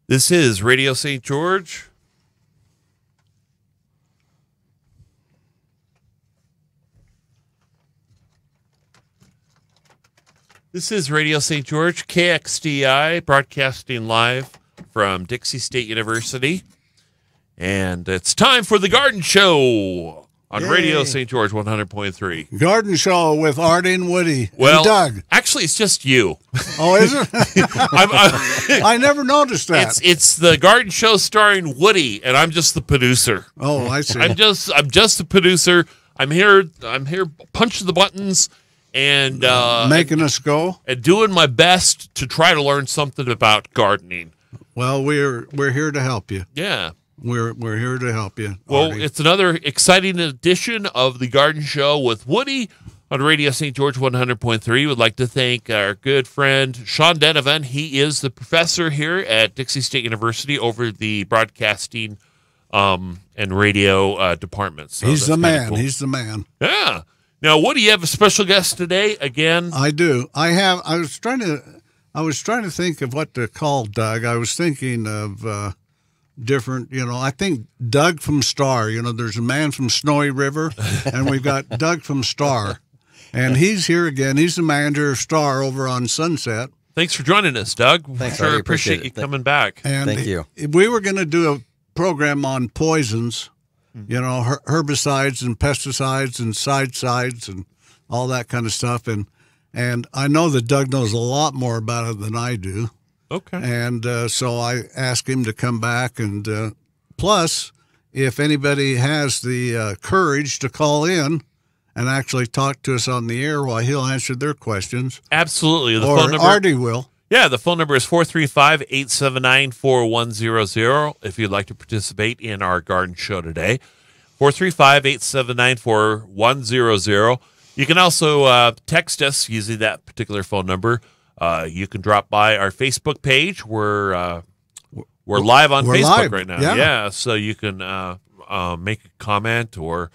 This is Radio St. George. This is Radio St. George, KDXI, broadcasting live from Dixie State University. And it's time for the Garden Show on Radio St. George 100.3. Garden Show with Artie and Woody and Doug. Actually, it's just you. Oh, is it? I never noticed that. It's the Garden Show starring Woody, and I'm just the producer. Oh, I see. I'm just the producer. I'm here punching the buttons and making us go and doing my best to try to learn something about gardening. Well, we're here to help you. Yeah. We're here to help you. Well, Artie. it's another exciting edition of the Garden Show with Woody on Radio St. George 100.3. We'd like to thank our good friend Sean Denovan. He is the professor here at Dixie State University over the broadcasting and radio departments. So he's the man. Cool. He's the man. Yeah. Now, Woody, you have a special guest today again? I do. I was trying to think of what to call Doug. I was thinking of different, I think Doug from Star. There's a man from Snowy River, and we've got Doug from Star. And he's here again. He's the manager of Star over on Sunset. Thanks for joining us, Doug. Thanks, sure Artie. appreciate you coming back. And thank you. We were going to do a program on poisons, herbicides and pesticides and sidesides and all that kind of stuff. And I know that Doug knows a lot more about it than I do. Okay. And so I asked him to come back. And plus, if anybody has the courage to call in and actually talk to us on the air while he'll answer their questions. Absolutely. The or phone number, Artie will. Yeah, the phone number is 435-879-4100 if you'd like to participate in our garden show today. 435-879-4100. You can also text us using that particular phone number. You can drop by our Facebook page. We're live on Facebook live right now. Yeah. So you can make a comment or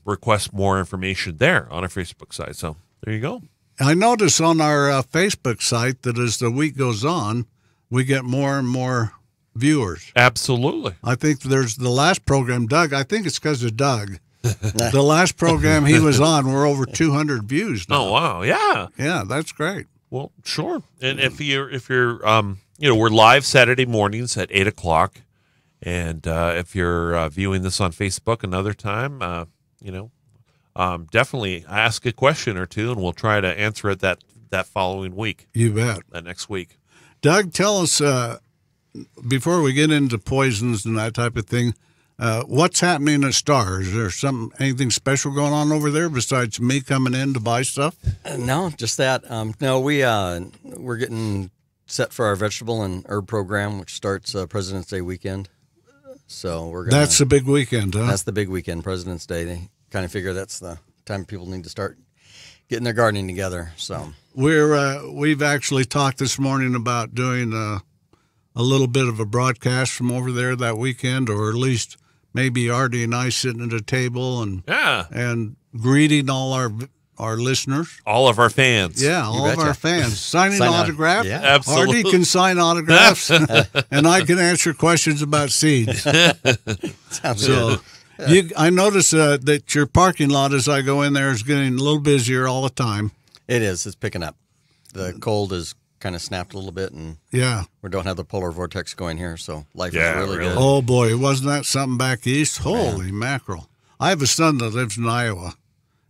request more information there on our Facebook site. So there you go. I notice on our Facebook site that as the week goes on, we get more and more viewers. Absolutely. I think there's the last program, Doug. I think it's because of Doug. The last program he was on, we're over 200 views now. Oh wow, yeah, yeah, that's great. Well, sure. And if you're we're live Saturday mornings at 8:00, and if you're viewing this on Facebook another time, definitely ask a question or two, and we'll try to answer it that following week. You bet. That next week. Doug, tell us before we get into poisons and that type of thing. What's happening at Star? Is there anything special going on over there besides me coming in to buy stuff? No, just that. No, we're getting set for our vegetable and herb program, which starts President's Day weekend. So That's the big weekend, huh? That's the big weekend, President's Day. They kind of figure that's the time people need to start getting their gardening together. So we've actually talked this morning about doing a little bit of a broadcast from over there that weekend, or at least maybe Artie and I sitting at a table and greeting all our listeners. All of our fans. Yeah, all of our fans. Signing autographs. Yeah. Absolutely. Artie can sign autographs, and I can answer questions about seeds. Sounds good. I notice that your parking lot as I go in there is getting a little busier all the time. It is. It's picking up. The cold is kind of snapped a little bit, and we don't have the polar vortex going here, so life is really good. Oh boy, wasn't that something back east? Holy mackerel. I have a son that lives in Iowa,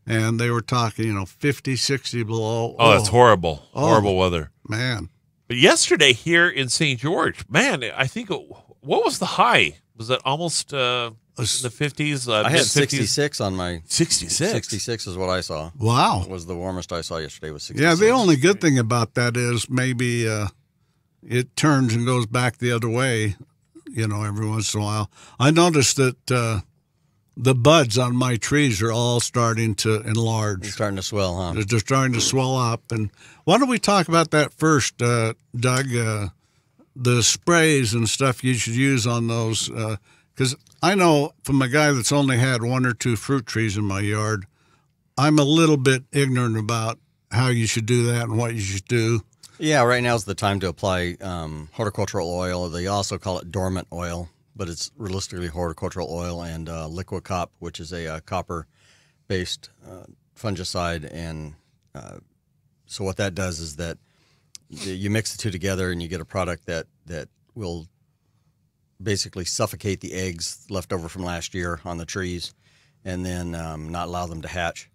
and they were talking 50, 60 below. Oh, that's horrible. Horrible weather, man. But yesterday here in St. George, man, I think what was the high? Was it almost in the 50s? I had 66 on my 66. 66 is what I saw. Wow. Was the warmest I saw yesterday was 66. Yeah, the only good thing about that is maybe it turns and goes back the other way, every once in a while. I noticed that the buds on my trees are all starting to enlarge. They're starting to swell, huh? They're starting to swell up. And why don't we talk about that first, Doug? The sprays and stuff you should use on those, because I know from a guy that's only had one or two fruit trees in my yard, I'm a little bit ignorant about how you should do that and what you should do. Yeah, right now is the time to apply horticultural oil. They also call it dormant oil, but it's realistically horticultural oil, and liquid cop, which is a copper-based fungicide. And so what that does is that you mix the two together and you get a product that will basically suffocate the eggs left over from last year on the trees, and then not allow them to hatch.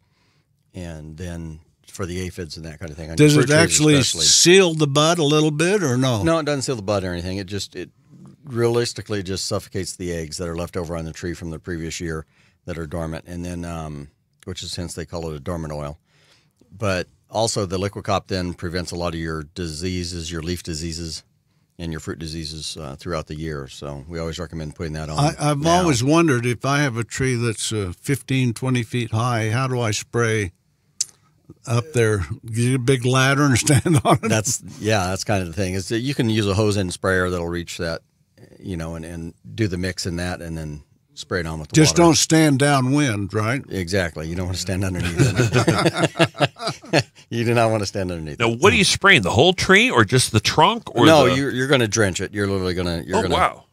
And then for the aphids and that kind of thing. Does it actually seal the bud a little bit or no? No, it doesn't seal the bud or anything. It realistically just suffocates the eggs that are left over on the tree from the previous year that are dormant, and then which is hence they call it a dormant oil. But also the liquid cop then prevents a lot of your diseases, your leaf diseases, and your fruit diseases throughohout the year. So we always recommend putting that on. I've always wondered, if I have a tree that's 15, 20 feet high, how do I spray up there? Get a big ladder and stand on it? That's kind of the thing. Is that you can use a hose end sprayer that'll reach that, and do the mix in that, and then spray it on with the Just water. don't stand downwind, right? Exactly. You don't want to stand underneath it. You do not want to stand underneath Now, it. what are you spraying? The whole tree or just the trunk? Or No, the... you're going to drench it. You're literally going to. wow.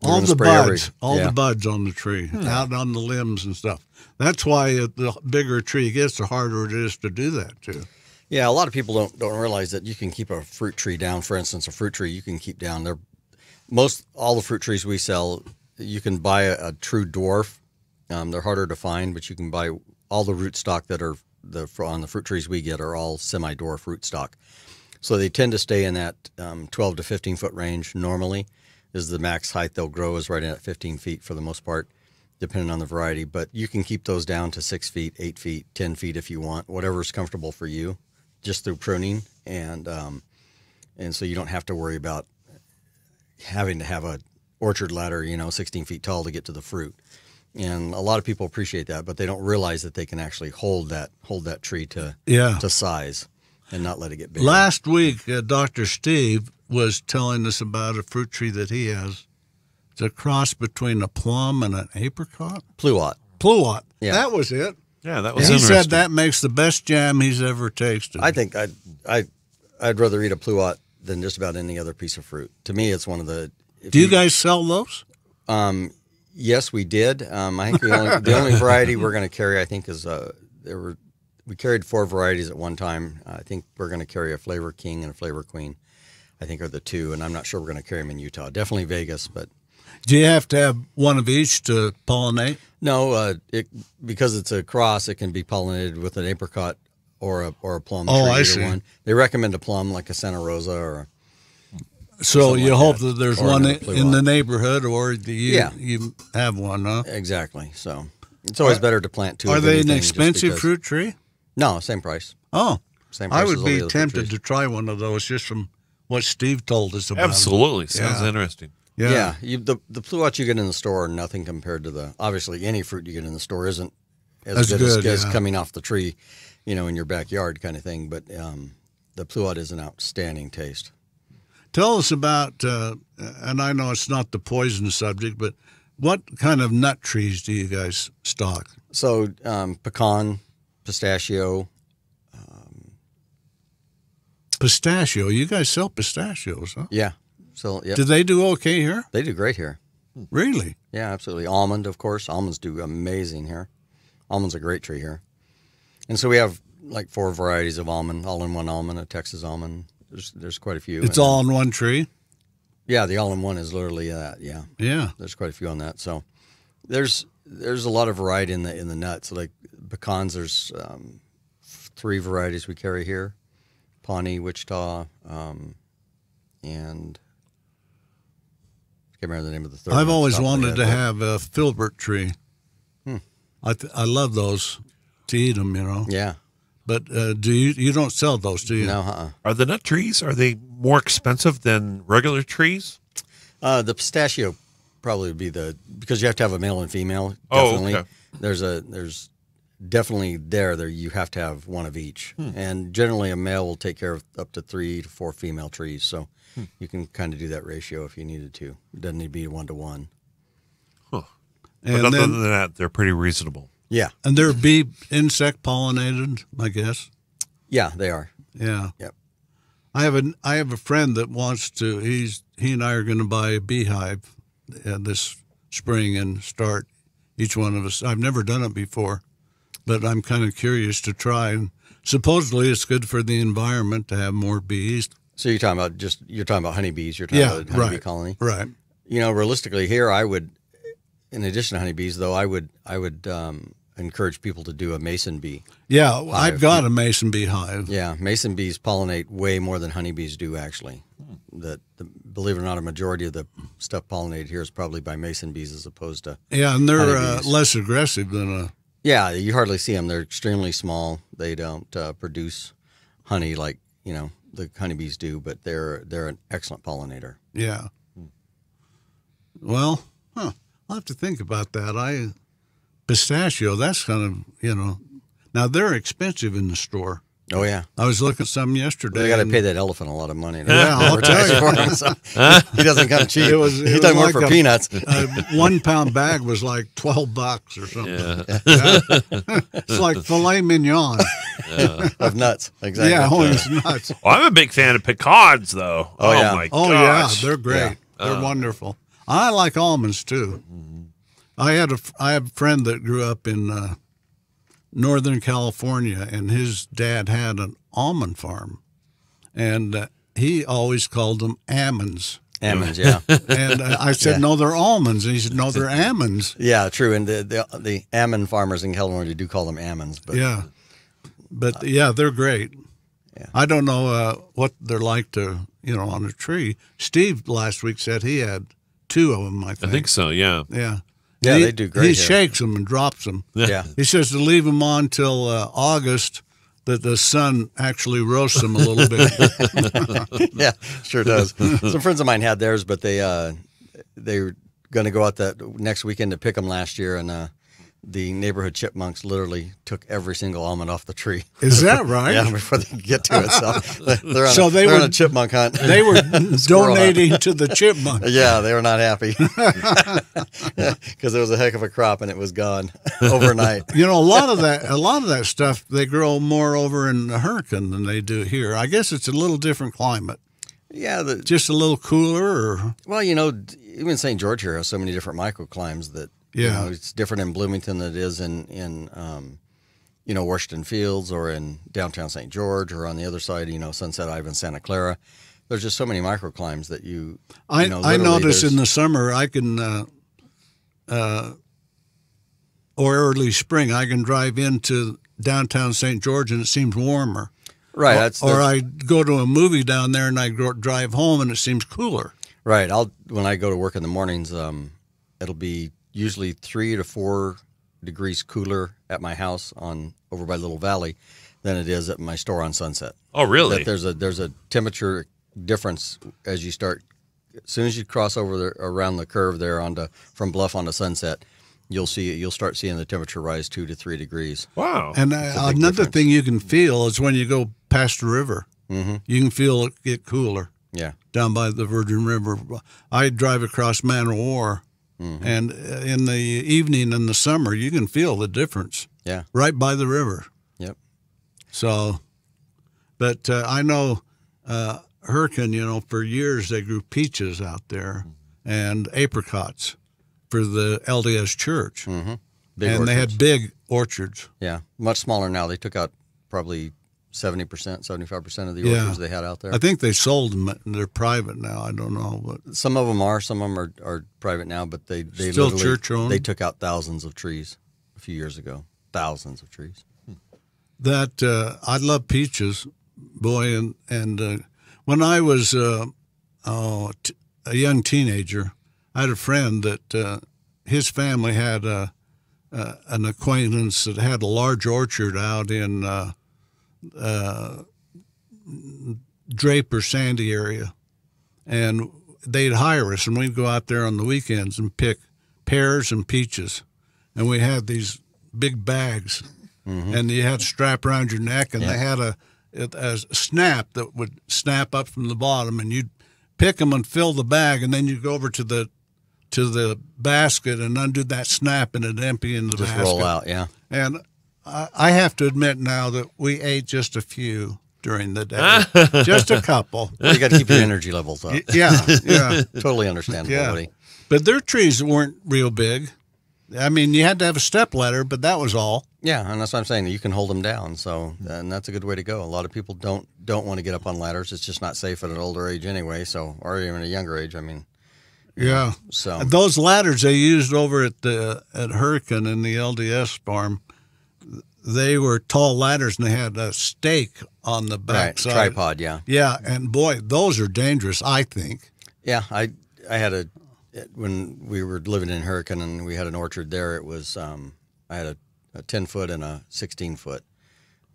All the spray buds, yeah. the buds on the tree, out on the limbs and stuff. That's why the bigger a tree gets, the harder it is to do that too. Yeah, a lot of people don't realize that you can keep a fruit tree down. For instance, a fruit tree you can keep down. All the fruit trees we sell, you can buy a true dwarf. They're harder to find, but you can buy all the rootstock that are on the fruit trees we get are all semi-dwarf rootstock. So they tend to stay in that 12 to 15 foot range normally. Is the max height they'll grow is right at 15 feet for the most part, depending on the variety. But you can keep those down to 6 feet, 8 feet, 10 feet if you want, whatever's comfortable for you, just through pruning. And so you don't have to worry about having to have a orchard ladder, 16 feet tall to get to the fruit. And a lot of people appreciate that, but they don't realize that they can actually hold that tree to size and not let it get big. Last week, Dr. Steve was telling us about a fruit tree that he has. It's a cross between a plum and an apricot. Pluot. Yeah. That was it. Yeah, that was He interesting. said that makes the best jam he's ever tasted. I think I'd rather eat a pluot than just about any other piece of fruit. To me, it's one of the. Do you guys sell those? Yes, we did. I think the only variety we're going to carry, I think, is we carried 4 varieties at one time. I think we're going to carry a Flavor King and a Flavor Queen. I think are the 2, and I'm not sure we're going to carry them in Utah. Definitely Vegas, but. Do you have to have one of each to pollinate? No, because it's a cross, it can be pollinated with an apricot or a plum. Oh, tree, I either see. One. They recommend a plum like a Santa Rosa or. So you like hope that. that there's Or one another in the pluot. neighborhood, or you have one, huh? Exactly. So it's always better to plant 2. Are of they an anything just expensive because- fruit tree? No, same price. Oh, Same price I as would all the be other fruit tempted trees. to try one of those just from what Steve told us about. Absolutely. Sounds Yeah. interesting. Yeah, the pluots you get in the store are nothing compared to the. Obviously, any fruit you get in the store isn't as good as coming off the tree, in your backyard kind of thing. But the pluot is an outstanding taste. Tell us about, and I know it's not the poison subject, but what kind of nut trees do you guys stock? So pecan, pistachio. Pistachio. You guys sell pistachios, huh? Yeah. So yeah, Do they do okay here? they do great here. Really? Yeah, absolutely. Almond, of course. Almonds do amazing here. Almond's a great tree here. And so we have like 4 varieties of almond, all-in-one almond, a Texas almond. There's quite a few. It's And all in one tree? yeah, the all-in-one is literally that. Yeah, Yeah. there's quite a few on that. So there's a lot of variety in the nuts. Like pecans, there's 3 varieties we carry here: Pawnee, Wichita, and I can't remember the name of the third. I've one always off the top of my wanted to head, have a filbert tree. I love those to eat them, Yeah. But do you don't sell those, do you? No, Are the nut trees, are they more expensive than regular trees? The pistachio probably would be because you have to have a male and female. Oh, Definitely. okay. There's definitely there you have to have one of each. And generally a male will take care of up to 3 to 4 female trees. So you can kind of do that ratio if you needed to. It doesn't need to be 1-to-1. Huh. But And other then than that, they're pretty reasonable. Yeah. and they're bee insect pollinated, I guess. Yeah, they are. Yeah. Yep. I have a friend that wants to. He and I are going to buy a beehive this spring and start each one of us. I've never done it before, but I'm kind of curious to try. And supposedly, it's good for the environment to have more bees. So you're talking about honeybees. You're talking about a honeybee colony, right? Realistically, here I would, in addition to honeybees, though, I would encourage people to do a mason bee. Yeah, I've got a mason bee hive. Yeah, mason bees pollinate way more than honeybees do, actually. Believe it or not, a majority of the stuff pollinated here is probably by mason bees as opposed to and they're less aggressive than a. Yeah, you hardly see them. They're extremely small. They don't produce honey like the honeybees do, but they're an excellent pollinator. Yeah. Well, I'll have to think about that. Pistachio, that's kind of, now they're expensive in the store. Oh, yeah. I was looking at some yesterday. They got to pay that elephant a lot of money. Yeah, I'll tell you. So he doesn't come cheap. He doesn't work for peanuts. A 1 pound bag was like $12 or something. Yeah. It's like filet mignon. Of nuts. Exactly. Yeah, it's nuts. Well, I'm a big fan of pecans, though. Oh, yeah. My Oh, gosh. yeah, they're great. Yeah. They're wonderful. I like almonds, too. I have a friend that grew up in Northern California, and his dad had an almond farm, and he always called them almonds. Almonds, yeah. And I said, no, they're almonds. And he said, no, they're almonds. Yeah, true. And the almond farmers in California do call them almonds. But yeah. But, yeah, they're great. Yeah. I don't know what they're like on a tree. Steve last week said he had 2 of them, I think. I think so, yeah. Yeah. Yeah, they do great He here. shakes them and drops them. Yeah. He says to leave them on till August, that the sun actually roasts them a little bit. Yeah, sure does. Some friends of mine had theirs, but they were going to go out that next weekend to pick them last year, and the neighborhood chipmunks literally took every single almond off the tree. Is that right? Yeah, before they could get to it. So they were were on a chipmunk hunt. They were donating to the chipmunk. Yeah, they were not happy because it was a heck of a crop and it was gone overnight. A lot of that stuff they grow more over in the Hurricane than they do here. I guess it's a little different climate. Yeah, just a little cooler. Well, even St. George here has so many different microclimes that. Yeah, it's different in Bloomington than it is in Washington Fields or in downtown St. George or on the other side, Sunset Island, Santa Clara. There's just so many microclimes that I notice in the summer I can, or early spring, I can drive into downtown St. George and it seems warmer. Right. Or I go to a movie down there and I drive home and it seems cooler. Right. When I go to work in the mornings, it'll be usually 3 to 4 degrees cooler at my house over by Little Valley than it is at my store on Sunset. Oh, really? That there's a temperature difference as you start. As soon as you cross over around the curve there from Bluff onto Sunset, you'll start seeing the temperature rise 2 to 3 degrees. Wow! And another thing you can feel is when you go past the river, you can feel it get cooler. Yeah, down by the Virgin River. I drive across Man o' War. And in the evening in the summer, you can feel the difference. Yeah. Right by the river. Yep. So, but I know Hurricane, for years they grew peaches out there and apricots for the LDS church. Mm-hmm. They had big orchards. Yeah. Much smaller now. They took out probably 70%, 75% of the orchards they had out there. I think they sold them. They're private now. I don't know. But some of them are private now, but they still church-owned? They took out thousands of trees a few years ago. Thousands of trees. That I love peaches, boy. And when I was a young teenager, I had a friend that his family had an acquaintance that had a large orchard out in Draper Sandy area, and they'd hire us and we'd go out there on the weekends and pick pears and peaches, and we had these big bags, and you had to strap around your neck, and they had a snap that would snap up from the bottom, and you'd pick them and fill the bag, and then you'd go over to the basket and undo that snap and it'd empty into the basket. Just roll out, yeah. And I have to admit now that we ate just a few. during the day. Just a couple. Well, you got to keep your energy levels up. Yeah, yeah. Totally understandable, Yeah. buddy. But their trees weren't real big. I mean, you had to have a step ladder, but that was all. Yeah, and that's what I'm saying. You can hold them down, so and that's a good way to go. A lot of people don't want to get up on ladders. It's just not safe at an older age anyway. So, or even a younger age. I mean, Yeah. So those ladders they used over at Hurricane in the LDS farm, they were tall ladders and they had a stake on the back side. Tripod. Yeah. Yeah, and boy, those are dangerous. I think. Yeah, I had when we were living in Hurricane and we had an orchard there. It was I had a 10-foot and a 16-foot,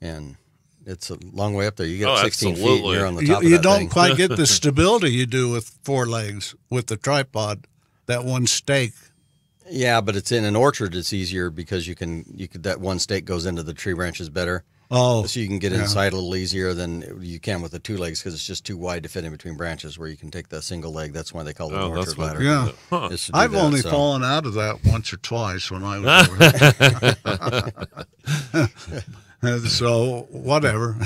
and it's a long way up there. You get 16 feet, and you're on the top of that You don't thing. quite get the stability you do with 4 legs with the tripod, that one stake. Yeah, but it's in an orchard. It's easier because you could that one stake goes into the tree branches better. Oh, So you can get inside a little easier than you can with the 2 legs because it's just too wide to fit in between branches. Where you can take the single leg. That's why they call it an orchard ladder. Yeah. is to do I've that, only so. fallen out of that once or twice when I was over there. So whatever.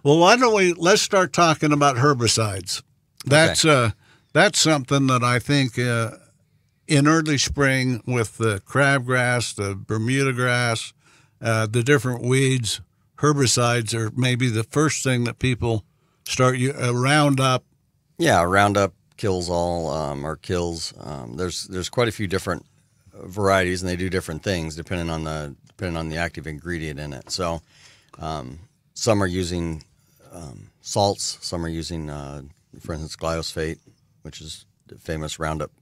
Well, why don't let's start talking about herbicides. That's something that I think in early spring with the crabgrass, the Bermuda grass, the different weeds, herbicides are maybe the first thing that people start. Roundup. Yeah, Roundup kills all or kills. There's quite a few different varieties, and they do different things depending on the active ingredient in it. So some are using salts, some are using, for instance, glyphosate, which is the famous Roundup.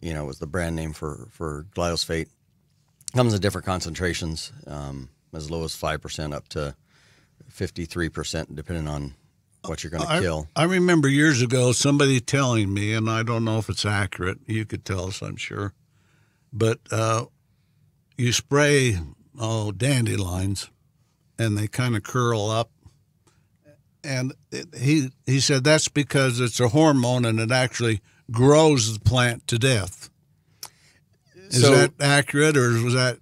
Was the brand name for glyphosate. Comes in different concentrations, as low as 5% up to 53%, depending on what you're going to kill. I remember years ago somebody telling me, and I don't know if it's accurate. You could tell us, I'm sure. But you spray dandelions, and they kind of curl up. And he said that's because it's a hormone, and it actually grows the plant to death. Is that accurate, or was that?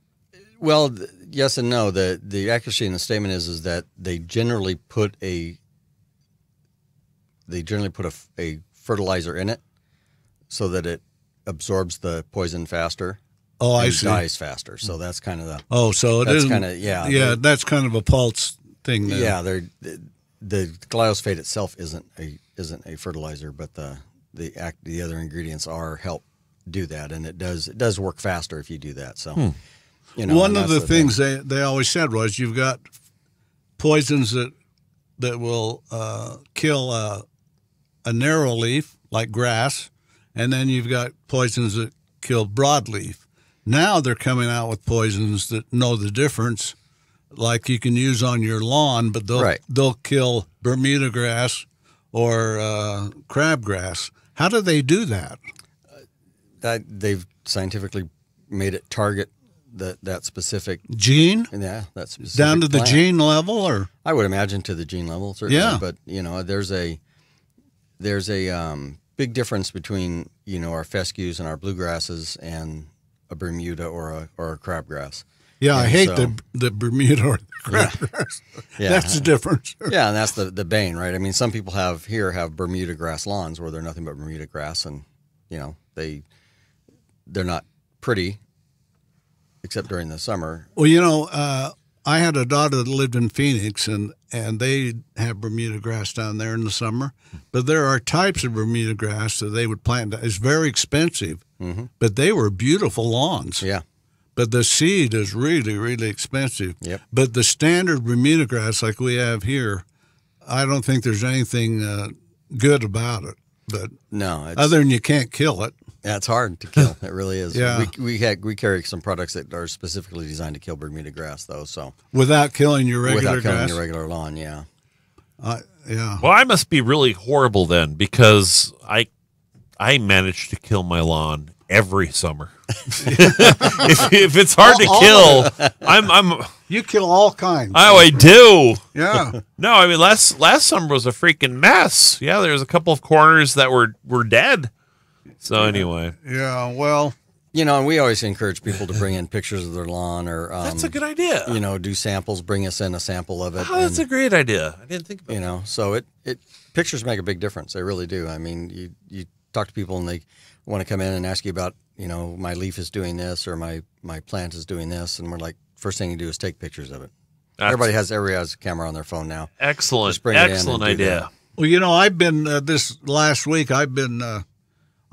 Well, yes and no. The accuracy in the statement is that they generally put a fertilizer in it so that it absorbs the poison faster. Oh, I and see. Dies faster. So that's kind of the. Oh, so that's isn't kind of yeah. Yeah, that's kind of a pulse thing. Then. Yeah, the glyphosate itself isn't a fertilizer, but the other ingredients help do that, and it does work faster if you do that. So, one of the things they always said was you've got poisons that will kill a narrow leaf like grass, and then you've got poisons that kill broadleaf. Now they're coming out with poisons that know the difference, like you can use on your lawn, but they'll kill Bermuda grass or crabgrass. How do they do that? They've scientifically made it target that specific gene. Yeah, that specific down to the plant. gene level, or I would imagine to the gene level, certainly. Yeah. But there's a big difference between our fescues and our bluegrasses and a Bermuda or a crabgrass. Yeah, and I hate the Bermuda or the crabgrass. Yeah. That's the difference. Yeah, and that's the bane, right? I mean, some people have Bermuda grass lawns where they're nothing but Bermuda grass, and they're not pretty, except during the summer. Well, I had a daughter that lived in Phoenix, and they have Bermuda grass down there in the summer. But there are types of Bermuda grass that they would plant. It's very expensive, but they were beautiful lawns. Yeah. But the seed is really, really expensive. Yep. But the standard Bermuda grass like we have here, I don't think there's anything good about it. But no, other than you can't kill it. Yeah, it's hard to kill. It really is. Yeah. We carry some products that are specifically designed to kill Bermuda grass, though. So without killing your regular grass? Your regular lawn, yeah. Yeah. Well, I must be really horrible then, because I managed to kill my lawn every summer. if it's hard to kill, I'm you kill all kinds. Oh, I do. Yeah. No, I mean last summer was a freaking mess. Yeah, there's a couple of corners that were dead. So anyway. Yeah, well, You know, and we always encourage people to bring in pictures of their lawn, or That's a good idea. you know, do samples. Bring us in a sample of it. Oh, that's a great idea. I didn't think about you know, so it pictures make a big difference. They really do. I mean, you talk to people and they want to come in and ask you about, you know, my leaf is doing this or my plant is doing this, and we're like, first thing you do is take pictures of it. Everybody has a camera on their phone now. Excellent. Just bring it in Excellent and do idea. that. Well, you know, I've been this last week. I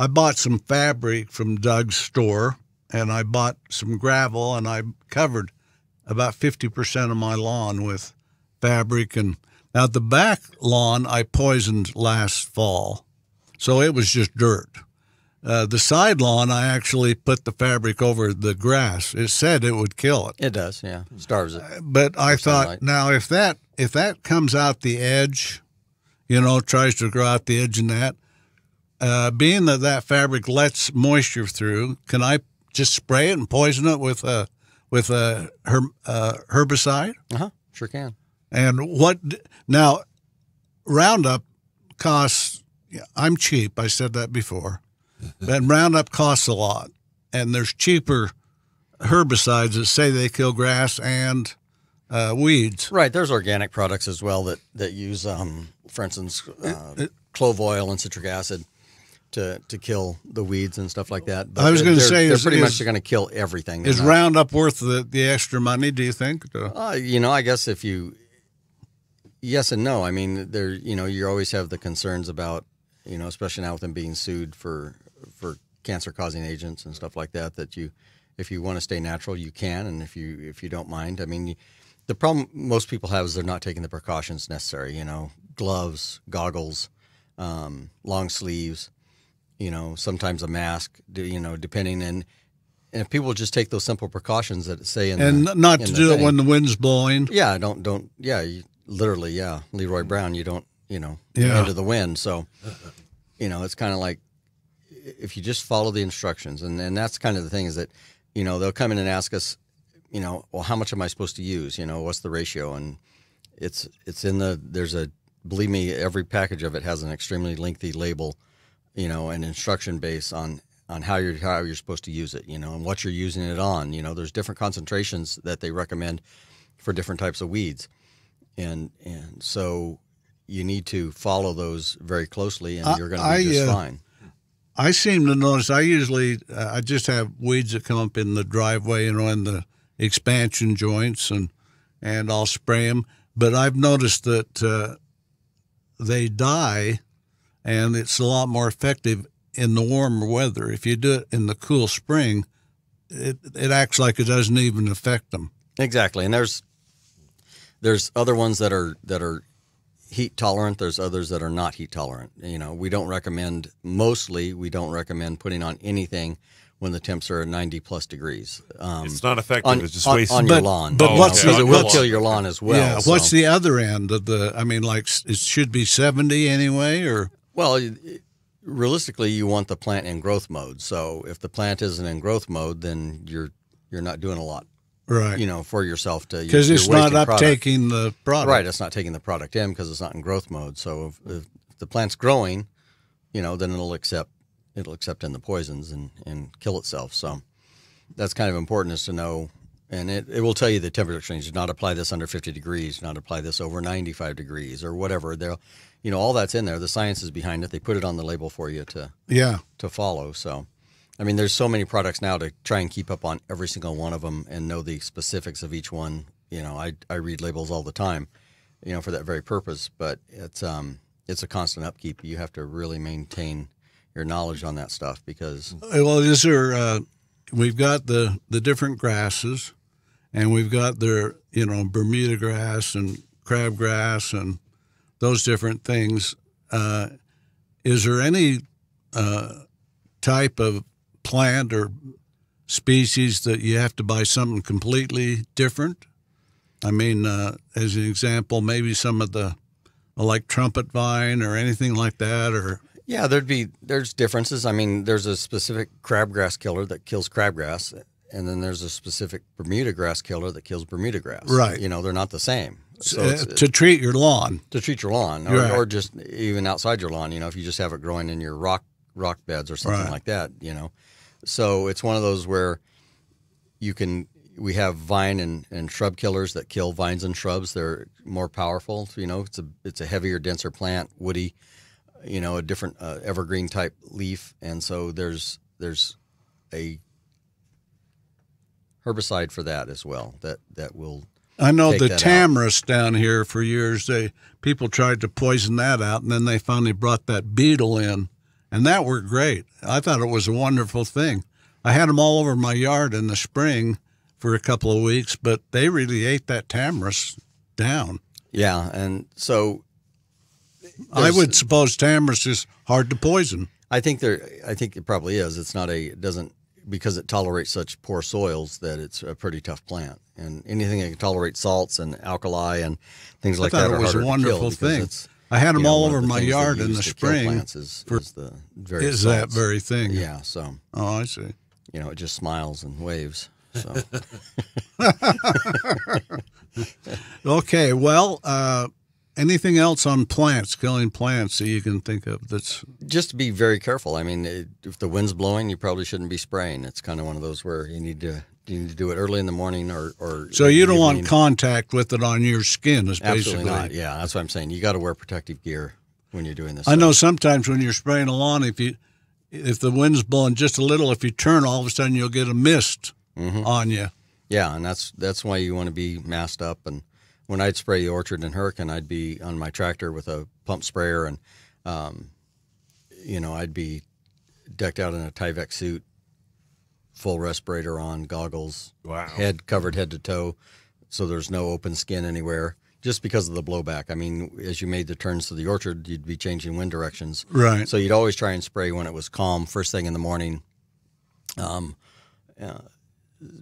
bought some fabric from Doug's store, and I bought some gravel, and I covered about 50% of my lawn with fabric. And now the back lawn I poisoned last fall, so it was just dirt. The side lawn, I actually put the fabric over the grass. It said it would kill it. It does, yeah. Starves it. But I thought, sunlight. now if that comes out the edge, you know, tries to grow out the edge in that, being that fabric lets moisture through, can I just spray it and poison it with a herbicide? Sure can. And what now? Roundup costs. I'm cheap. I said that before. But Roundup costs a lot, and there's cheaper herbicides that say they kill grass and weeds. Right. There's organic products as well that use, for instance, clove oil and citric acid to kill the weeds and stuff like that. But I was going to say, they're pretty much going to kill everything. Is Roundup worth the extra money? Do you think? You know, I guess yes and no. I mean, you always have the concerns about, you know, especially now with them being sued for cancer-causing agents and stuff like that. That if you want to stay natural, you can, and if you don't mind. I mean, the problem most people have is they're not taking the precautions necessary. You know, gloves, goggles, long sleeves. You know, sometimes a mask. You know, depending, and if people just take those simple precautions that say not to do it when the wind's blowing. Yeah, don't. Yeah, literally. Yeah, Leroy Brown. You don't. You know, into the wind. So, you know, it's kind of like if you just follow the instructions, and that's kind of the thing is that, you know, they'll come in and ask us, you know, well, how much am I supposed to use? You know, what's the ratio? And it's in believe me, every package of it has an extremely lengthy label, you know, an instruction base on how you're supposed to use it, you know, and what you're using it on. You know, there's different concentrations that they recommend for different types of weeds, and so you need to follow those very closely, and you're going to be just fine. I seem to notice I just have weeds that come up in the driveway, you know, in the expansion joints, and I'll spray them. But I've noticed that they die, and it's a lot more effective in the warmer weather. If you do it in the cool spring, it acts like it doesn't even affect them. Exactly, and there's other ones that are heat tolerant. There's others that are not heat tolerant. You know, we don't recommend putting on anything when the temps are 90 plus degrees. It's not effective. It's just wasting on your lawn. But because it will kill your lawn as well. Yeah. So. What's the other end of the? I mean, like it should be 70 anyway, or well, realistically, you want the plant in growth mode. So if the plant isn't in growth mode, then you're not doing a lot. Right. You know, for yourself to because it's not uptaking the product. Right. It's not taking the product in because it's not in growth mode. So if the plant's growing, you know, then it'll accept in the poisons and kill itself. So that's kind of important is to know, and it will tell you the temperature change. Do not apply this under 50 degrees. Do not apply this over 95 degrees or whatever. They'll, you know, all that's in there. The science is behind it. They put it on the label for you to follow. So. I mean, there's so many products now to try and keep up on every single one of them and know the specifics of each one. You know, I read labels all the time, you know, for that very purpose. But it's a constant upkeep. You have to really maintain your knowledge on that stuff because. Well, we've got the different grasses, and we've got their, you know, Bermuda grass and crabgrass and those different things. Is there any type of plant or species that you have to buy something completely different? I mean, as an example, maybe some of the like trumpet vine or anything like that, or yeah, there's differences. I mean, there's a specific crabgrass killer that kills crabgrass, and then there's a specific Bermuda grass killer that kills Bermuda grass. Right. You know, they're not the same. So to treat your lawn. To treat your lawn, or just even outside your lawn. You know, if you just have it growing in your rock beds or something like that, you know. So it's one of those where we have vine and shrub killers that kill vines and shrubs. They're more powerful. So, it's a heavier, denser plant, woody, a different evergreen type leaf. And so there's a herbicide for that as well that will. I know the tamarisk down here for years. People tried to poison that out, and then they finally brought that beetle in, and that worked great. I thought it was a wonderful thing. I had them all over my yard in the spring for a couple of weeks, but they really ate that tamarisk down. Yeah, and so I would suppose tamarisk is hard to poison. I think it probably is. It doesn't, because it tolerates such poor soils, that it's a pretty tough plant. And anything that can tolerate salts and alkali and things like that are harder to kill. I thought it was a wonderful thing. I had them all over my yard in the spring. Is the very is salts. That very thing. Yeah. So. Oh, I see. It just smiles and waves. So. Okay. Well, anything else on plants, killing plants that you can think of that's... Just to be very careful. I mean, if the wind's blowing, you probably shouldn't be spraying. It's kind of one of those where you need to do it early in the morning or So you don't want contact with it on your skin, is basically... Absolutely not. Yeah, that's what I'm saying. You got to wear protective gear when you're doing this. I know sometimes when you're spraying a lawn, if the wind's blowing just a little, if you turn, all of a sudden you'll get a mist on you. Yeah, and that's why you want to be masked up. And when I'd spray the orchard in Hurricane, I'd be on my tractor with a pump sprayer, and I'd be decked out in a Tyvek suit, full respirator on, goggles, head covered head to toe, so there's no open skin anywhere, just because of the blowback. I mean, as you made the turns to the orchard, you'd be changing wind directions. Right. So you'd always try and spray when it was calm, first thing in the morning,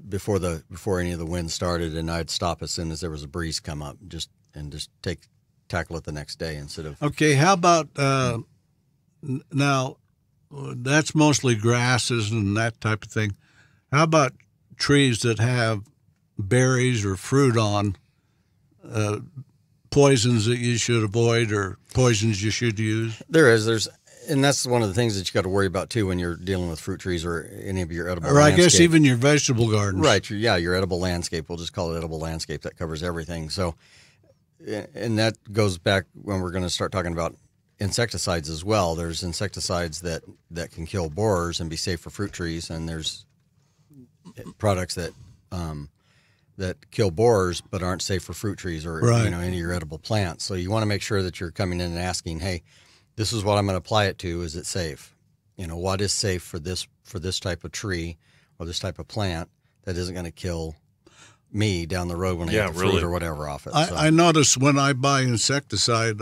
before any of the wind started, and I'd stop as soon as there was a breeze come up, just tackle it the next day instead of. Okay, how about now? That's mostly grasses and that type of thing. How about trees that have berries or fruit on? Poisons that you should avoid or poisons you should use? And that's one of the things that you got to worry about too when you're dealing with fruit trees or any of your edible. Or I guess even your vegetable gardens. Right. Your edible landscape. We'll just call it edible landscape. That covers everything. So, and that goes back when we're going to start talking about insecticides as well. There's insecticides that can kill borers and be safe for fruit trees, and there's products that kill borers but aren't safe for fruit trees or any of your edible plants. So you want to make sure that you're coming in and asking, hey, this is what I'm going to apply it to. Is it safe? What is safe for this type of tree or this type of plant that isn't going to kill me down the road when I get the fruit or whatever off it. I notice when I buy insecticide,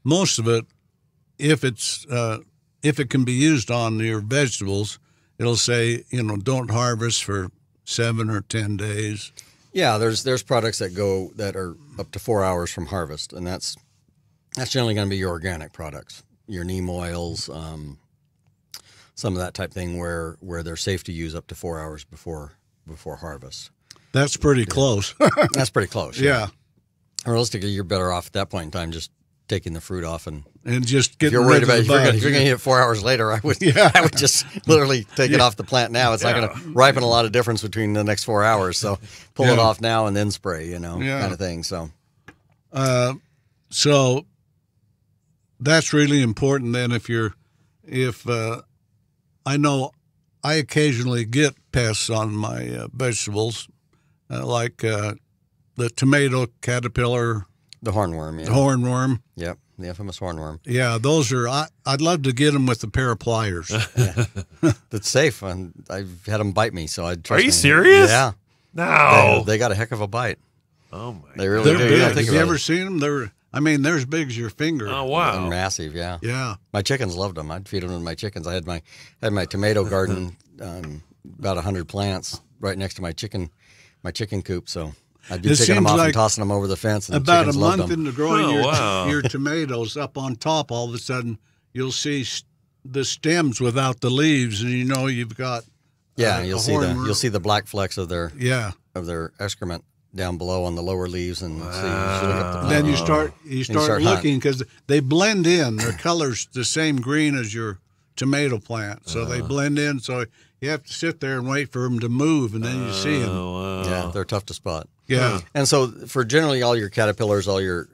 most of it, if it can be used on your vegetables, it'll say, don't harvest for 7 or 10 days. Yeah, there's products that are up to 4 hours from harvest, and that's generally going to be your organic products, your neem oils, some of that type thing where they're safe to use up to 4 hours before harvest. That's pretty close. That's pretty close. Yeah. Realistically, you're better off at that point in time just taking the fruit off and just getting if you're worried about if you're going to eat it 4 hours later, I would just literally take it off the plant now. It's not going to ripen a lot of difference between the next 4 hours. So pull it off now and then spray, kind of thing. So, so that's really important. Then if I know I occasionally get pests on my vegetables, like the tomato caterpillar. The hornworm, yeah. The hornworm. Yep, the infamous hornworm. Yeah, those are. I'd love to get them with a pair of pliers. That's safe. I've had them bite me, so I'd trust. Are you serious? Yeah. No. They got a heck of a bite. Oh my! They really do. Big. Have you ever seen them? They're as big as your finger. Oh wow! They're massive. Yeah. Yeah. My chickens loved them. I'd feed them to my chickens. I had my tomato garden, about 100 plants right next to my chicken coop. So I'd be picking them off and tossing them over the fence. And about the a month into growing your tomatoes, up on top, all of a sudden you'll see the stems without the leaves, and you've got you'll see the black flecks of their excrement down below on the lower leaves, and then you start looking because they blend in. Their color's the same green as your tomato plant, so they blend in. So you have to sit there and wait for them to move, and then you see them. Wow. Yeah, they're tough to spot. Yeah. And so for generally all your caterpillars, all your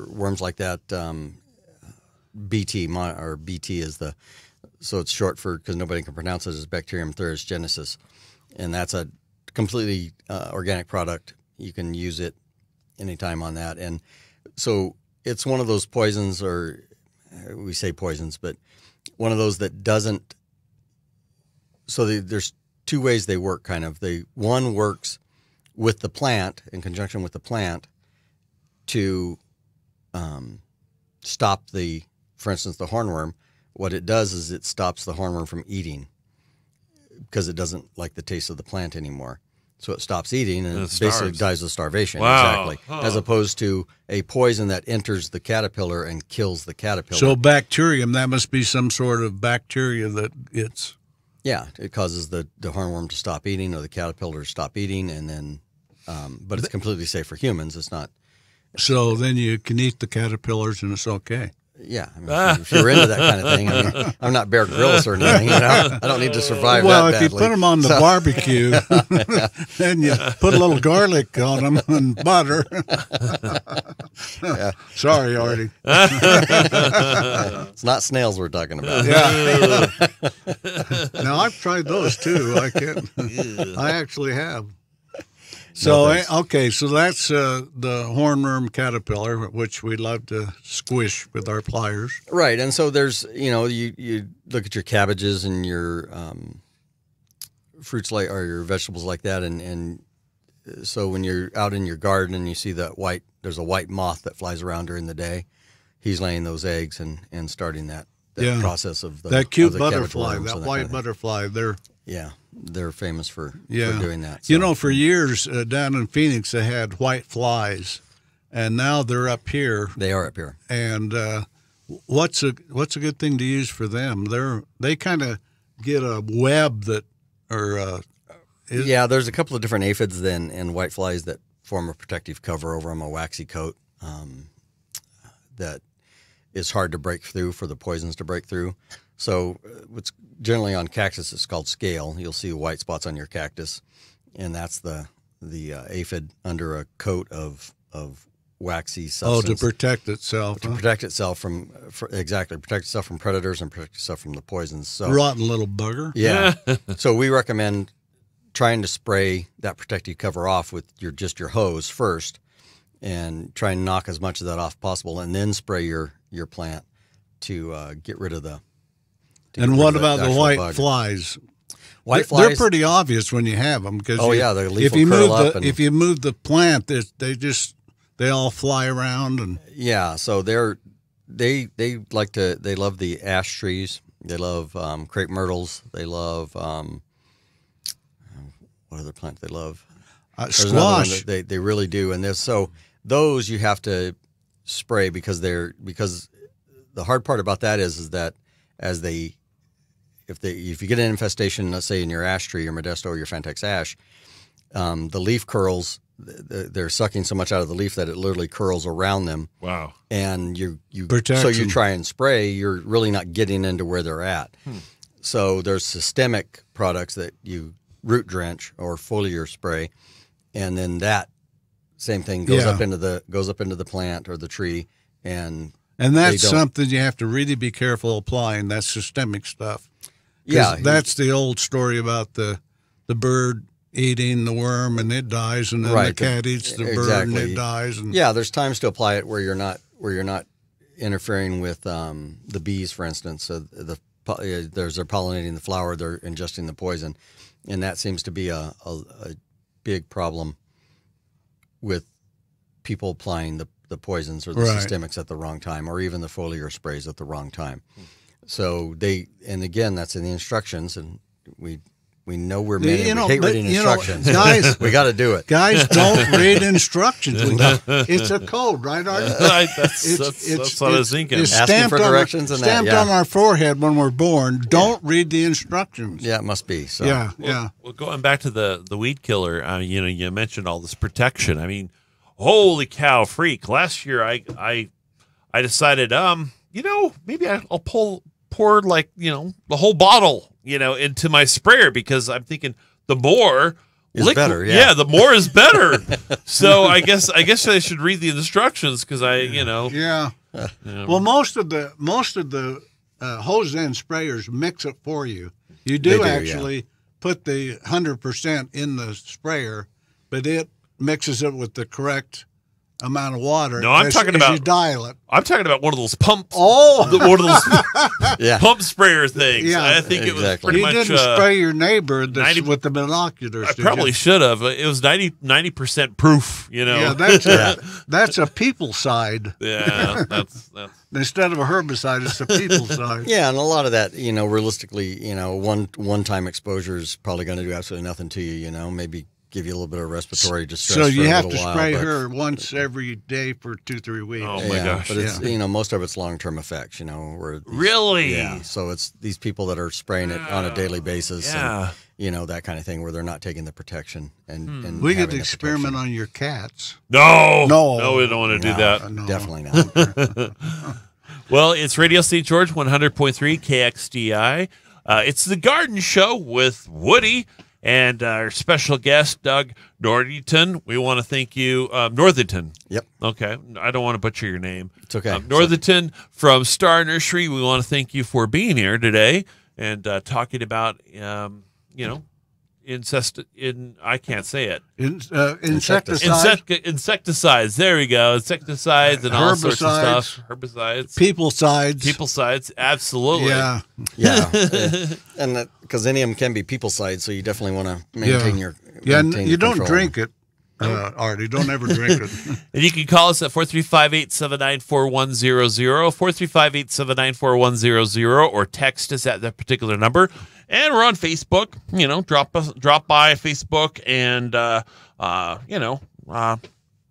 worms like that, BT is so it's short for, because nobody can pronounce it, is Bacterium thurisgenesis. And that's a completely organic product. You can use it anytime on that. And so it's one of those poisons, or we say poisons, but one of those that doesn't. So there's two ways they work, kind of. One works with the plant, in conjunction with the plant, to stop for instance, the hornworm. What it does is it stops the hornworm from eating, because it doesn't like the taste of the plant anymore. So it stops eating and it basically dies of starvation. Wow. Exactly. As opposed to a poison that enters the caterpillar and kills the caterpillar. So bacterium, that must be some sort of bacteria that it's. Yeah, it causes the hornworm to stop eating, or the caterpillar to stop eating, and then, but it's completely safe for humans. It's not. So then you can eat the caterpillars and it's okay. Yeah, I mean, if you're into that kind of thing, I mean, I'm not Bear Grylls or anything. I don't need to survive well, that if badly. you put them on the barbecue, then you put a little garlic on them and butter. Sorry, Artie. It's not snails we're talking about. Yeah. Now I've tried those too. I actually have. So okay, so that's the hornworm caterpillar, which we love to squish with our pliers. Right, and so there's, you look at your cabbages and your fruits or your vegetables like that, and so when you're out in your garden and you see there's a white moth that flies around during the day, he's laying those eggs and starting that process of that cute of the butterfly, that white white kind of butterfly. They're famous for doing that. So. For years down in Phoenix, they had white flies, and now they're up here. They are up here. And what's a good thing to use for them? They kind of get a web that, there's a couple of different aphids and white flies that form a protective cover over them, a waxy coat that is hard to break through, for the poisons to break through. So what's generally on cactus, it's called scale. You'll see white spots on your cactus, and that's the aphid under a coat of waxy substance. To protect itself. To protect itself from predators and protect itself from the poisons. So rotten little bugger. Yeah. So we recommend trying to spray that protective cover off with your hose first, and try and knock as much of that off possible, and then spray your plant to get rid of the. And what about the white flies? White flies, they're pretty obvious when you have them, because the leaf will curl up. If you move the plant, they all fly around and So they love the ash trees. They love crepe myrtles. They love what other plant they love? Squash. They really do, and those you have to spray because the hard part about that is that if you get an infestation, let's say in your ash tree, your Modesto or your Fantex ash, the leaf curls. They're sucking so much out of the leaf that it literally curls around them. Wow! And you Protection. try and spray, you're really not getting into where they're at. So there's systemic products that you root drench or foliar spray, and then that same thing goes up into the plant or the tree, and that's something you have to really be careful applying. That systemic stuff. Yeah, that's the old story about the bird eating the worm and it dies, and then the cat eats the bird and it dies. And there's times to apply it where you're not interfering with the bees, for instance. So they're pollinating the flower, they're ingesting the poison, and that seems to be a big problem with people applying the poisons or the systemics at the wrong time, or even the foliar sprays at the wrong time. So again, that's in the instructions, and we know we're men, we hate reading instructions. Guys, we got to do it. Guys, don't read instructions. It's a code, right, Artie? That's what I was thinking. It's asking for directions stamped on our forehead when we're born. Don't read the instructions. Yeah, it must be. So. Well, going back to the weed killer, you mentioned all this protection. I mean, holy cow, freak! Last year, I decided, maybe I'll pour the whole bottle into my sprayer because I'm thinking the more Is better, yeah. the more is better. So I guess I should read the instructions because Yeah. Well, most of the hose end sprayers mix it for you. You do actually put the 100% in the sprayer, but it mixes it with the correct amount of water. No, I'm talking about you dial it. I'm talking about one of those pumps. Oh, one of those pump sprayer things. Yeah, I think it was pretty you much. You didn't spray your neighbor 90, with the binoculars. I probably should have. It was 90% proof. Yeah, that's a people side. Yeah, that's instead of a herbicide, it's a people side. Yeah, and a lot of that, realistically, one time exposure is probably going to do absolutely nothing to you. Maybe give you a little bit of respiratory distress. So you for have a to little spray while, her once every day for 2-3 weeks. Oh my gosh! But it's most of it's long term effects. Where really, yeah. So it's these people that are spraying it on a daily basis. Yeah. And, that kind of thing where they're not taking the protection and we could experiment on your cats. No, we don't want to do that. No. Definitely not. Well, it's Radio St. George 100.3 KXDI. It's the Garden Show with Woody and our special guest, Doug Northington. We want to thank you. Northington. Yep. Okay. I don't want to butcher your name. It's okay. Northington from Star Nursery. We want to thank you for being here today and talking about, I can't say it. Insecticides. Insecticides. There we go. Insecticides and all sorts of stuff. Herbicides. Peoplecides. Absolutely. Yeah. Yeah. And because any of them can be people-side, so you definitely want to maintain your you don't drink it. Artie, don't ever drink it. And you can call us at 435-879-4100, 435-879-4100, or text us at that particular number. And we're on Facebook. Drop by Facebook and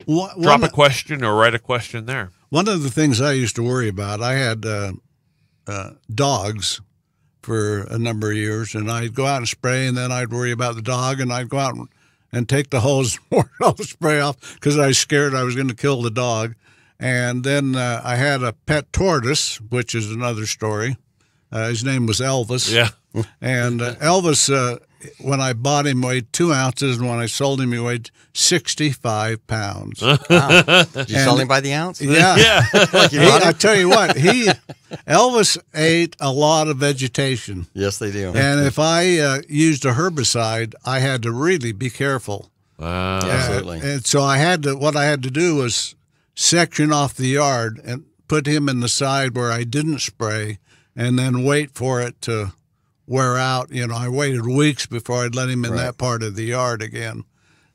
drop a question or write a question there. One of the things I used to worry about, I had dogs for a number of years, and I'd go out and spray, and then I'd worry about the dog, and I'd go out and take the hose and all the spray off because I was scared I was going to kill the dog. And then I had a pet tortoise, which is another story. His name was Elvis. Yeah. And Elvis, when I bought him, weighed 2 ounces, and when I sold him, he weighed 65 pounds. Wow. Did you sell him by the ounce? Yeah. Yeah. I tell you what, Elvis ate a lot of vegetation. Yes, they do. And if I used a herbicide, I had to really be careful. Absolutely. And so what I had to do was section off the yard and put him in the side where I didn't spray, and then wait for it to wear out. I waited weeks before I'd let him in that part of the yard again.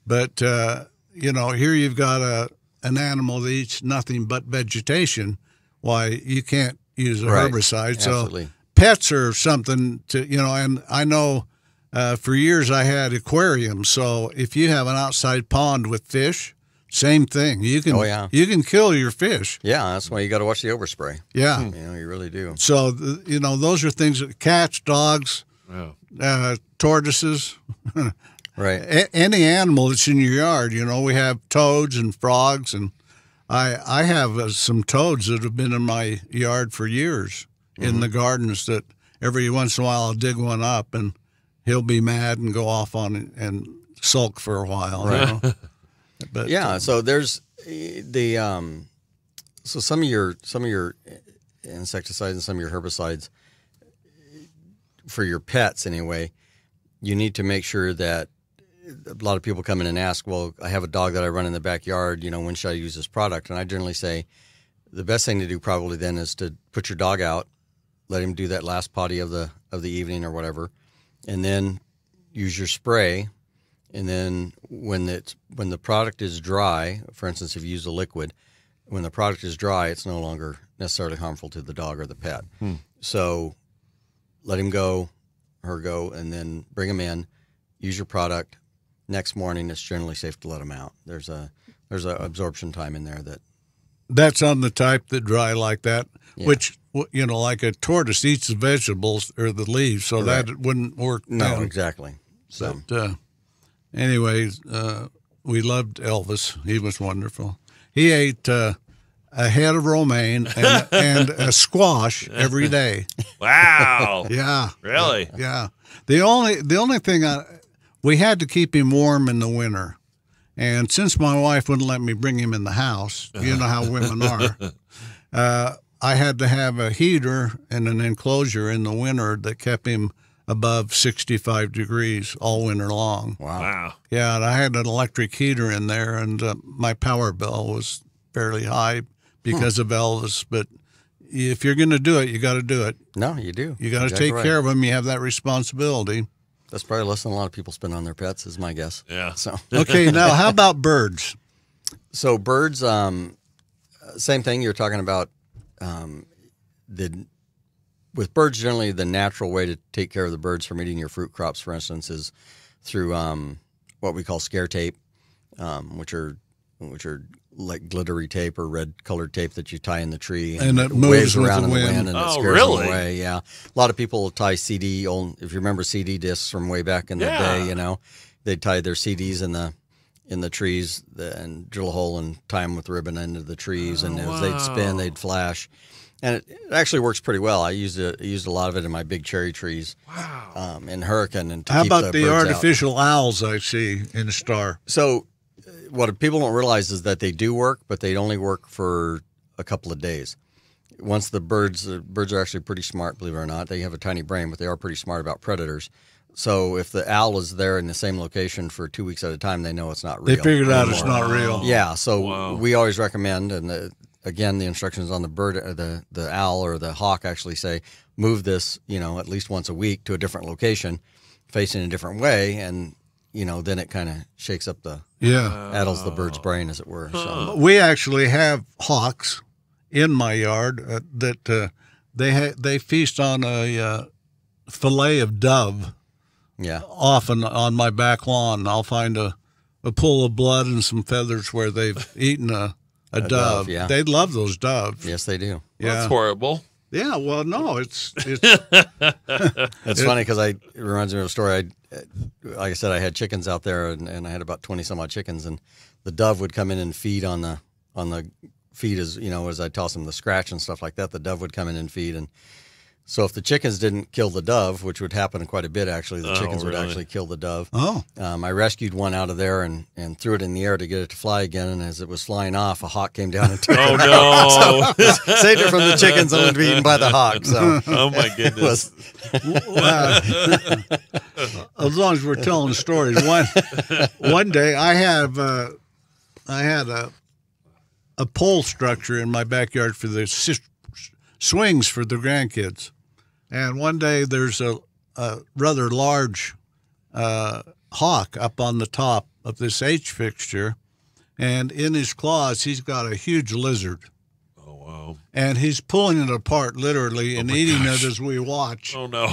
But, here you've got an animal that eats nothing but vegetation. Why, you can't use a herbicide. Absolutely. So pets are something to, and I know for years I had aquariums. So if you have an outside pond with fish, same thing. You can you can kill your fish. Yeah, that's why you got to watch the overspray. Yeah. You really do. So, those are things that cats, dogs, tortoises, right. Any animal that's in your yard. We have toads and frogs, and I have some toads that have been in my yard for years in the gardens that every once in a while I'll dig one up and he'll be mad and go off on it and sulk for a while. Right. But so there's so some of your insecticides and some of your herbicides for your pets anyway, you need to make sure that a lot of people come in and ask, well, I have a dog that I run in the backyard, when should I use this product? And I generally say the best thing to do probably then is to put your dog out, let him do that last potty of the evening or whatever, and then use your spray. And then when the product is dry, for instance, if you use a liquid, when the product is dry, it's no longer necessarily harmful to the dog or the pet. So let him go, her go, and then bring him in, use your product. Next morning, it's generally safe to let him out. There's a absorption time in there that's on the type that dry like that, which, like a tortoise eats the vegetables or the leaves, so that it wouldn't work. No, exactly. So. But, anyways, we loved Elvis. He was wonderful. He ate a head of romaine, and a squash every day. Wow. Yeah. Really? Yeah. The only thing we had to keep him warm in the winter. And since my wife wouldn't let me bring him in the house, you know how women are, I had to have a heater and an enclosure in the winter that kept him above 65 degrees all winter long. Wow. Yeah, and I had an electric heater in there, and my power bill was fairly high because of Elvis. But if you're going to do it, you got to do it. No, you do. You got to take care of them. You have that responsibility. That's probably less than a lot of people spend on their pets, is my guess. Yeah. So okay, now how about birds? So birds, same thing you're talking about. With birds, generally, the natural way to take care of the birds from eating your fruit crops, for instance, is through what we call scare tape, which are like glittery tape or red colored tape that you tie in the tree and it waves moves with around the in wind. the wind and it scares them away. Yeah, a lot of people tie CD. If you remember CD discs from way back in the day, you know, they tie their CDs in the trees and drill a hole and tie them with ribbon into the trees, and as they'd spin, they'd flash. And it actually works pretty well. I used a lot of it in my big cherry trees. Wow. In hurricane and to how keep about the the birds artificial owls I see in the star? So what people don't realize is that they do work, but they only work for a couple of days. Once the birds are actually pretty smart, believe it or not. They have a tiny brain, but they are pretty smart about predators. So if the owl is there in the same location for 2 weeks at a time, they know it's not real. They figured out it's not real. Yeah, so we always recommend, and again, the instructions on the bird, the owl or the hawk actually say, move this, at least once a week to a different location, facing a different way, and then it kind of shakes up addles the bird's brain, as it were. So we actually have hawks in my yard that they feast on a fillet of dove. Yeah, often on my back lawn, I'll find a pool of blood and some feathers where they've eaten a dove. Yeah. They love those doves. Yes, they do. Yeah. That's horrible. Yeah, well, no, it's It's funny because it reminds me of a story. Like I said, I had chickens out there, and I had about 20 some odd chickens, and the dove would come in and feed on the feed as I toss them the scratch and stuff like that. The dove would come in and feed, and so if the chickens didn't kill the dove, which would happen quite a bit actually, the chickens would actually kill the dove. Oh. I rescued one out of there and threw it in the air to get it to fly again, and as it was flying off, a hawk came down and took it. Oh, no. So, saved it from the chickens and would be eaten by the hawk. So Oh, my goodness. as long as we're telling stories. One day I had a pole structure in my backyard for the swings for the grandkids. And one day there's a rather large hawk up on the top of this H fixture, and in his claws he's got a huge lizard. Oh, wow. And he's pulling it apart literally and eating it as we watch. Oh, no.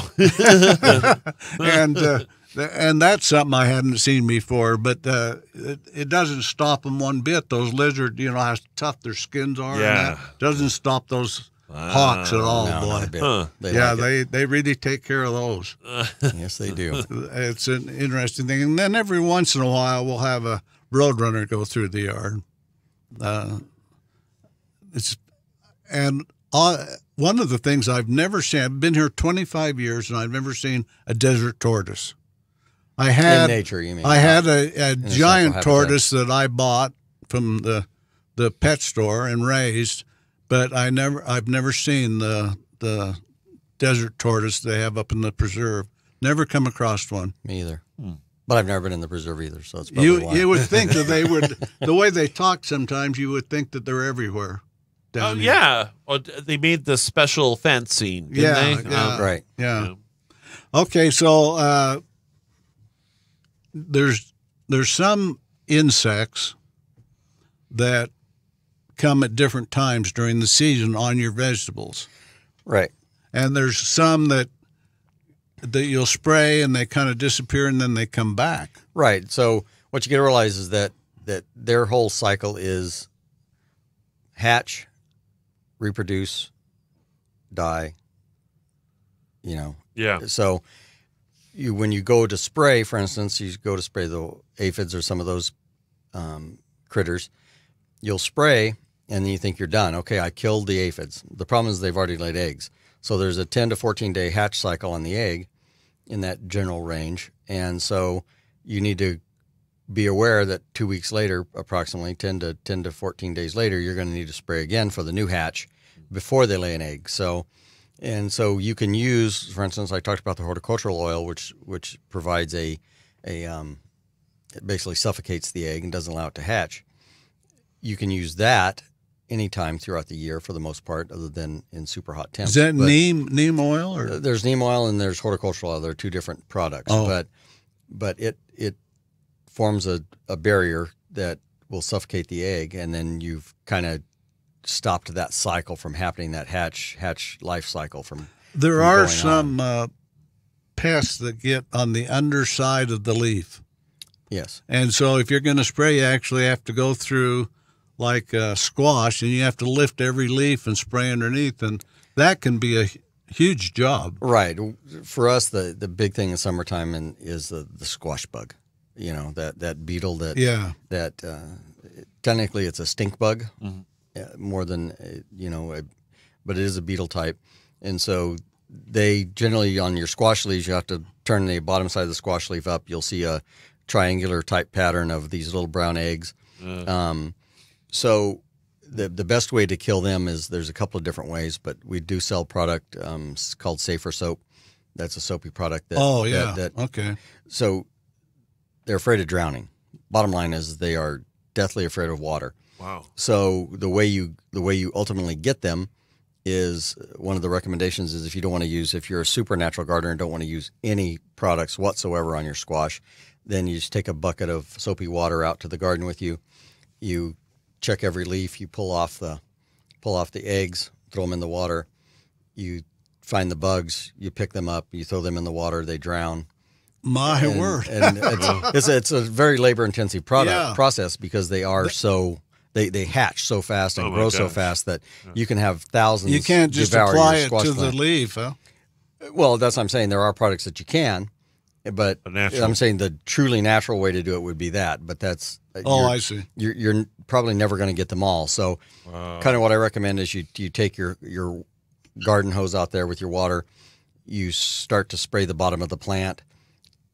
And that's something I hadn't seen before, but it doesn't stop them one bit. Those lizards, how tough their skins are. Yeah. And that doesn't stop those hawks at all, no, boy. not a bit. Huh. They really take care of those. Yes, they do. It's an interesting thing. And then every once in a while, we'll have a roadrunner go through the yard. One of the things I've never seen, I've been here 25 years, and I've never seen a desert tortoise. In nature, you mean? I had a giant habitat. tortoise that I bought from the pet store and raised, but I've never seen the desert tortoise they have up in the preserve. Never come across one. Me either. But I've never been in the preserve either, so it's probably why. You would think that they would, the way they talk sometimes, you would think that they're everywhere. Down here. Yeah. Well, they made the special fencing, didn't they? Yeah. Right. Yeah. Okay, so there's some insects that come at different times during the season on your vegetables. Right. And there's some that you'll spray and they kind of disappear and then they come back. Right. So what you got to realize is that their whole cycle is hatch, reproduce, die. Yeah. So when you go to spray, for instance, you go to spray the aphids or some of those critters, you'll spray, and then you think you're done. Okay, I killed the aphids. The problem is they've already laid eggs. So there's a 10 to 14 day hatch cycle on the egg in that general range. And so you need to be aware that 2 weeks later, approximately 10 to 14 days later, you're going to need to spray again for the new hatch before they lay an egg. So you can use, for instance, I talked about the horticultural oil, which provides it basically suffocates the egg and doesn't allow it to hatch. You can use that anytime throughout the year for the most part, other than in super hot temps. Is that neem oil? Or? There's neem oil and there's horticultural oil. They're two different products. Oh. But it forms a barrier that will suffocate the egg, and then you've kind of stopped that cycle from happening, that hatch life cycle from There from are going some on. pests that get on the underside of the leaf. Yes. And so if you're going to spray, you actually have to go through like squash, and you have to lift every leaf and spray underneath, and that can be a huge job. Right. For us, the big thing in summertime is the squash bug. You know, that beetle that technically it's a stink bug more than, but it is a beetle type. And so they generally, on your squash leaves, you have to turn the bottom side of the squash leaf up. You'll see a triangular type pattern of these little brown eggs. So the best way to kill them is there's a couple of different ways, but we do sell product called Safer Soap. That's a soapy product. Okay. So they're afraid of drowning. Bottom line is they are deathly afraid of water. Wow. So the way you ultimately get them is, one of the recommendations is, if you're a supernatural gardener and don't want to use any products whatsoever on your squash, then you just take a bucket of soapy water out to the garden with you. You check every leaf. You pull off the eggs, throw them in the water. You find the bugs. You pick them up. You throw them in the water. They drown. My word! And it's a very labor intensive process, because they are they hatch so fast and grow so fast that you can have thousands. You can't just devour apply your it squash to plant. the leaf, huh? Well, that's what I'm saying. There are products that you can, but I'm saying the truly natural way to do it would be that. But that's I see. You're probably never going to get them all. So, kind of what I recommend is you take your garden hose out there with your water. You start to spray the bottom of the plant,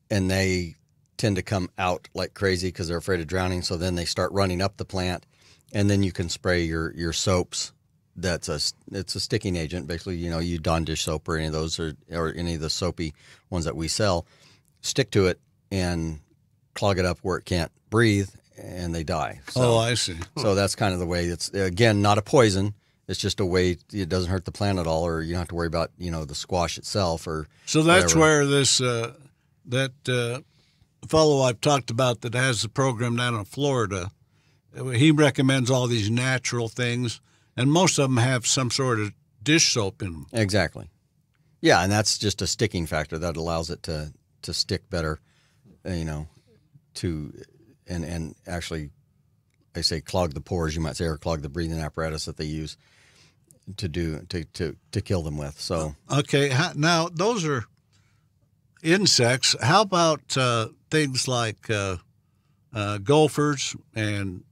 and they tend to come out like crazy because they're afraid of drowning. So then they start running up the plant, and then you can spray your soaps. It's a sticking agent. Basically, you Dawn dish soap or any of those, or any of the soapy ones that we sell, stick to it and clog it up where it can't breathe, and they die. So, I see. So that's kind of the way. It's, again, not a poison. It's just a way it doesn't hurt the plant at all, or you don't have to worry about the squash itself or. So that's whatever. where this that fellow I've talked about that has the program down in Florida, he recommends all these natural things, and most of them have some sort of dish soap in them. Exactly. Yeah, and that's just a sticking factor that allows it to stick better, and actually, I say clog the pores, you might say, or clog the breathing apparatus that they use to kill them with. So okay, now those are insects. How about things like gophers and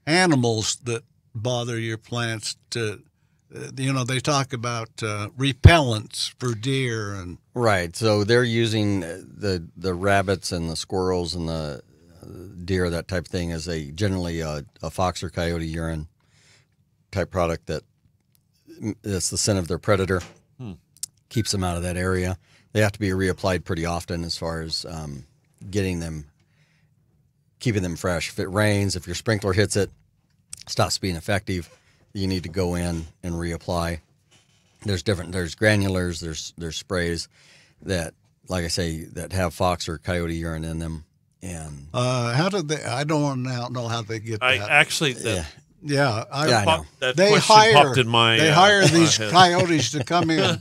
animals that bother your plants? They talk about repellents for deer and right. So they're using the rabbits and the squirrels and the deer, that type of thing, as generally a fox or coyote urine type product that's the scent of their predator. Keeps them out of that area. They have to be reapplied pretty often as far as keeping them fresh. If it rains, if your sprinkler hits it, stops being effective, you need to go in and reapply. There's granulars, there's sprays that, like I say, that have fox or coyote urine in them. And how did they? I don't know how they get that. That they question hire. popped in my. They hire these coyotes to come in.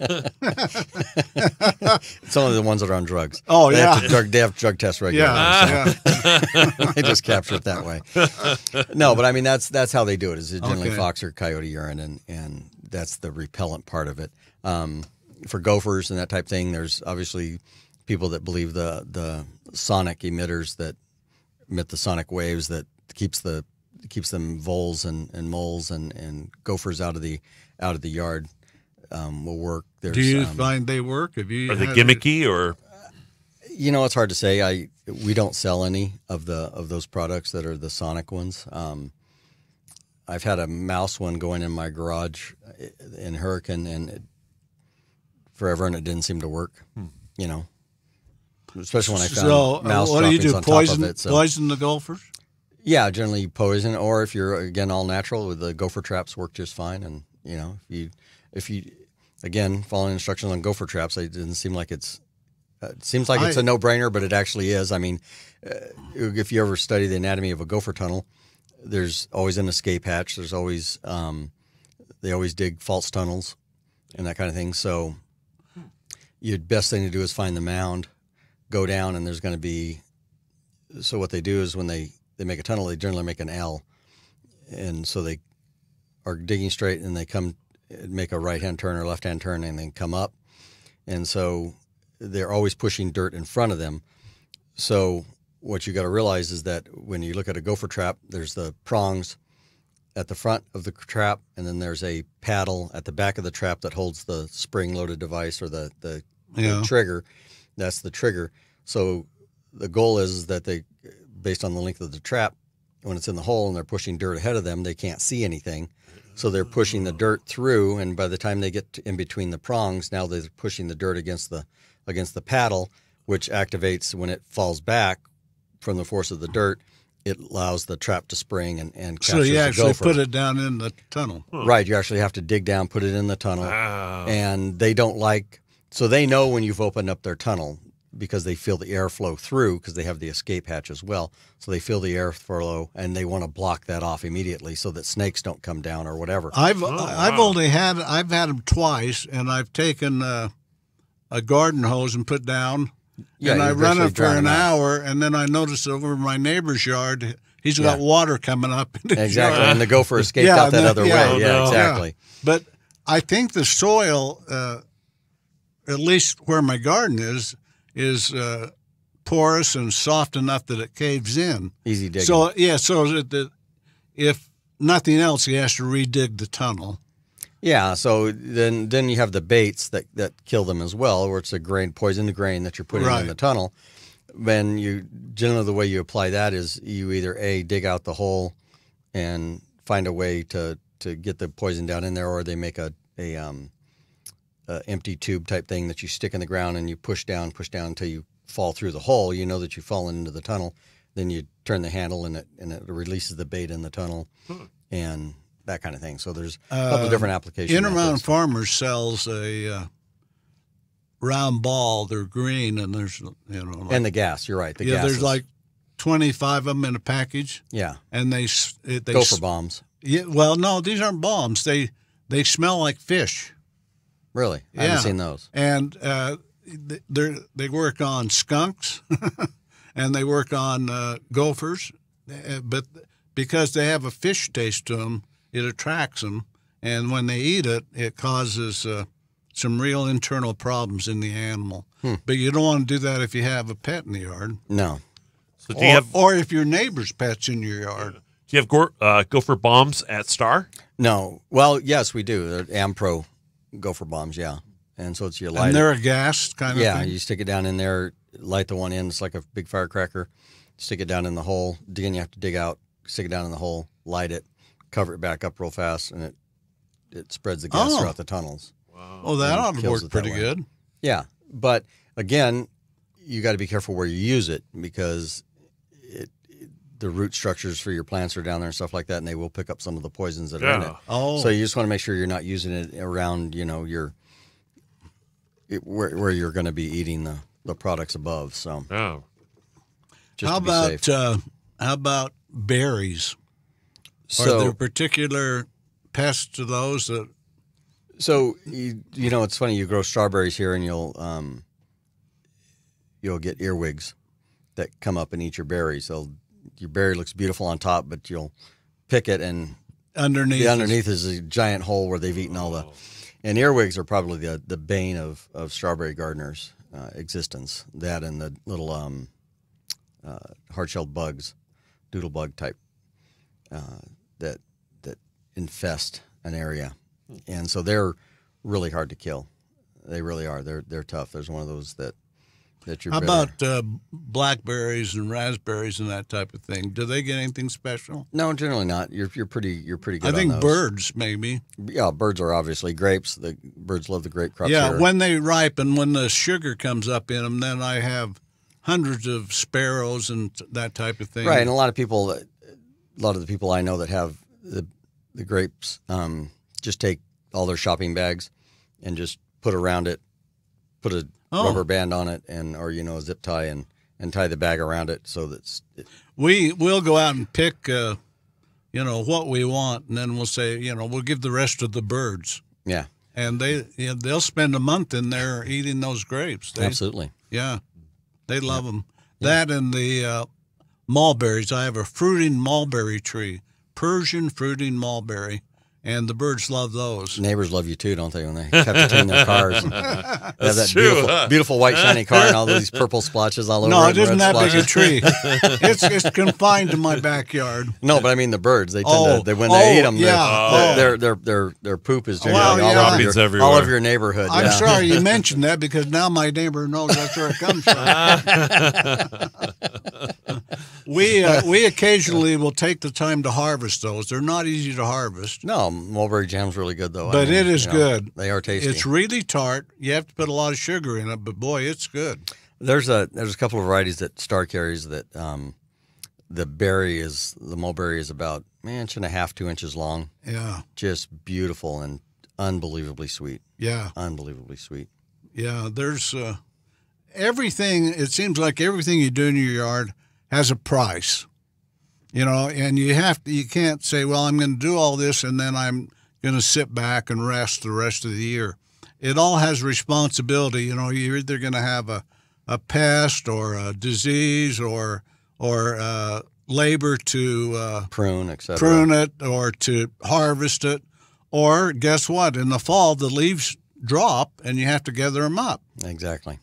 It's only the ones that are on drugs. Oh, they yeah. They have drug tests regularly. Yeah. They just capture it that way. No, but I mean that's how they do it. Is generally Okay. fox or coyote urine, and that's the repellent part of it. For gophers and that type of thing, there's obviously people that believe the sonic emitters that emit the sonic waves that keeps the keeps them voles and moles and gophers out of the yard. Will work. Do you find they work? Have you? Are they gimmicky or? You know, it's hard to say. We don't sell any of those products that are the sonic ones. I've had a mouse one going in my garage in Hurricane and forever, and it didn't seem to work. You know, especially when I found mouse what do you do? on Poison, top of it. So. Poison the gophers? Yeah, generally poison, or if you're again all natural, the gopher traps work just fine. And you know, if you again following instructions on gopher traps, it didn't seem like it's. It seems like it's a no-brainer, but it actually is. I mean, if you ever study the anatomy of a gopher tunnel, there's always an escape hatch. There's always they always dig false tunnels and that kind of thing. So your best thing to do is find the mound, go down, and there's going to be. So what they do is when they make a tunnel, they generally make an L, and so they are digging straight, and they make a right-hand turn or left-hand turn, and then come up, and so. They're always pushing dirt in front of them. So what you got to realize is that when you look at a gopher trap, there's the prongs at the front of the trap, and then there's a paddle at the back of the trap that holds the spring-loaded device or the trigger. That's the trigger. So the goal is that they, based on the length of the trap, when it's in the hole and they're pushing dirt ahead of them, they can't see anything. So they're pushing the dirt through, and by the time they get in between the prongs, now they're pushing the dirt against the paddle, which activates when it falls back from the force of the dirt. It allows the trap to spring and captures the gopher. So you actually put it down in the tunnel. Right. You actually have to dig down, put it in the tunnel. Wow. And they don't like – so they know when you've opened up their tunnel because they feel the air flow through because they have the escape hatch as well. So they feel the air flow, and they want to block that off immediately so that snakes don't come down or whatever. I've had them twice, and I've taken a garden hose and put down, and I run it for an hour, and then I notice over my neighbor's yard, he's got water coming up in his exactly, yard. And the gopher escaped out that other way. Yeah, exactly. Yeah. But I think the soil, at least where my garden is porous and soft enough that it caves in. Easy digging. So that if nothing else, he has to redig the tunnel. Yeah, so then you have the baits that kill them as well, where it's a poisoned grain that you're putting in the tunnel. Then generally the way you apply that is you either dig out the hole and find a way to get the poison down in there, or they make a empty tube type thing that you stick in the ground and you push down until you fall through the hole. You know that you've fallen into the tunnel. Then you turn the handle and it releases the bait in the tunnel and that kind of thing. So there's a couple of different applications. Intermountain Farmers sells a round ball. They're green, and there's and the gas. You're right. The gas. There's like 25 of them in a package. Yeah, and they gopher bombs. Yeah, well, no, these aren't bombs. They smell like fish. Really? I haven't seen those. And they work on skunks, and they work on gophers, but because they have a fish taste to them, it attracts them, and when they eat it, it causes some real internal problems in the animal. But you don't want to do that if you have a pet in the yard. No. So do you have, or if your neighbor's pet's in your yard. Do you have gopher bombs at Star? No. Well, yes, we do. They're Ampro gopher bombs, yeah. And so it's your light. And they're a gas kind of thing? Yeah, you stick it down in there, light the one in. It's like a big firecracker. Stick it down in the hole. Again, you have to dig out, stick it down in the hole, light it, cover it back up real fast, and it spreads the gas throughout the tunnels. Wow. Oh, that ought to work pretty good. Yeah, but again, you got to be careful where you use it because the root structures for your plants are down there and stuff like that, and they will pick up some of the poisons that are in it. Oh. So you just want to make sure you're not using it around, where you're going to be eating the products above. So, just how to be safe. How about berries? So, are there particular pests to those that? So it's funny. You grow strawberries here, and you'll get earwigs that come up and eat your berries. Your berry looks beautiful on top, but you'll pick it, and underneath is a giant hole where they've eaten all the. And earwigs are probably the bane of strawberry gardeners' existence. That and the little hard-shelled bugs, doodle bug type. that infest an area, and so they're really hard to kill. They really are. They're tough. There's one of those that you're. How about blackberries and raspberries and that type of thing? Do they get anything special? No, generally not. You're pretty good. I think on those. birds maybe. Yeah, birds are obviously grapes. The birds love the grape crops. Yeah, here. when they ripen, when the sugar comes up in them, then I have hundreds of sparrows and that type of thing. Right, and a lot of the people I know that have the grapes just take all their shopping bags and just put around it, put a rubber band on it, or a zip tie and tie the bag around it so that we'll go out and pick what we want, and then we'll say we'll give the rest to the birds. Yeah, and they'll spend a month in there eating those grapes. Absolutely. Yeah, they love them. Yeah. That and the mulberries. I have a fruiting mulberry tree, Persian fruiting mulberry, and the birds love those. Neighbors love you too, don't they? When they have to tune their cars, and have that true, beautiful white shiny car and all these purple splotches all over. No, it isn't that big a splotches. tree. It's confined to my backyard. No, but I mean the birds. They tend to when they eat them. Yeah. Their poop is generally everywhere. all over your neighborhood. I'm yeah. sorry you mentioned that because now my neighbor knows that's where it comes from. We occasionally will take the time to harvest those. They're not easy to harvest. No, mulberry jam's really good though. But it is good. They are tasty. It's really tart. You have to put a lot of sugar in it, but boy, it's good. There's a couple of varieties that Star carries that the mulberry is about an inch and a half, 2 inches long. Yeah. Just beautiful and unbelievably sweet. Yeah. Unbelievably sweet. Yeah, there's everything. It seems like everything you do in your yard has a price, and you can't say, well, I'm going to do all this and then I'm going to sit back and rest the rest of the year. It all has responsibility. You're either going to have a pest or a disease or labor to prune, etc. Prune it or to harvest it, or guess what? In the fall, the leaves drop and you have to gather them up. Exactly.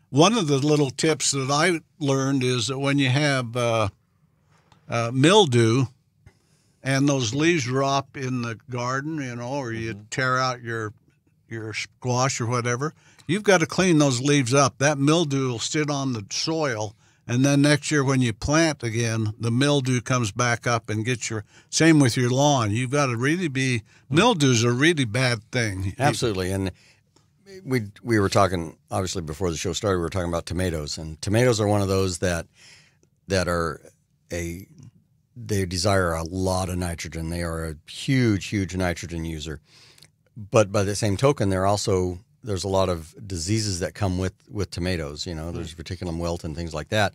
One of the little tips that I learned is that when you have mildew and those leaves drop in the garden, or you tear out your squash or whatever, you've got to clean those leaves up. That mildew will sit on the soil, and then next year when you plant again, the mildew comes back up and gets same with your lawn. You've got to really mildew's a really bad thing. Absolutely, and we were talking, obviously, before the show started, we were talking about tomatoes, and tomatoes are one of those that are they desire a lot of nitrogen. They are a huge nitrogen user. But by the same token, there's a lot of diseases that come with tomatoes. There's reticulum wilt and things like that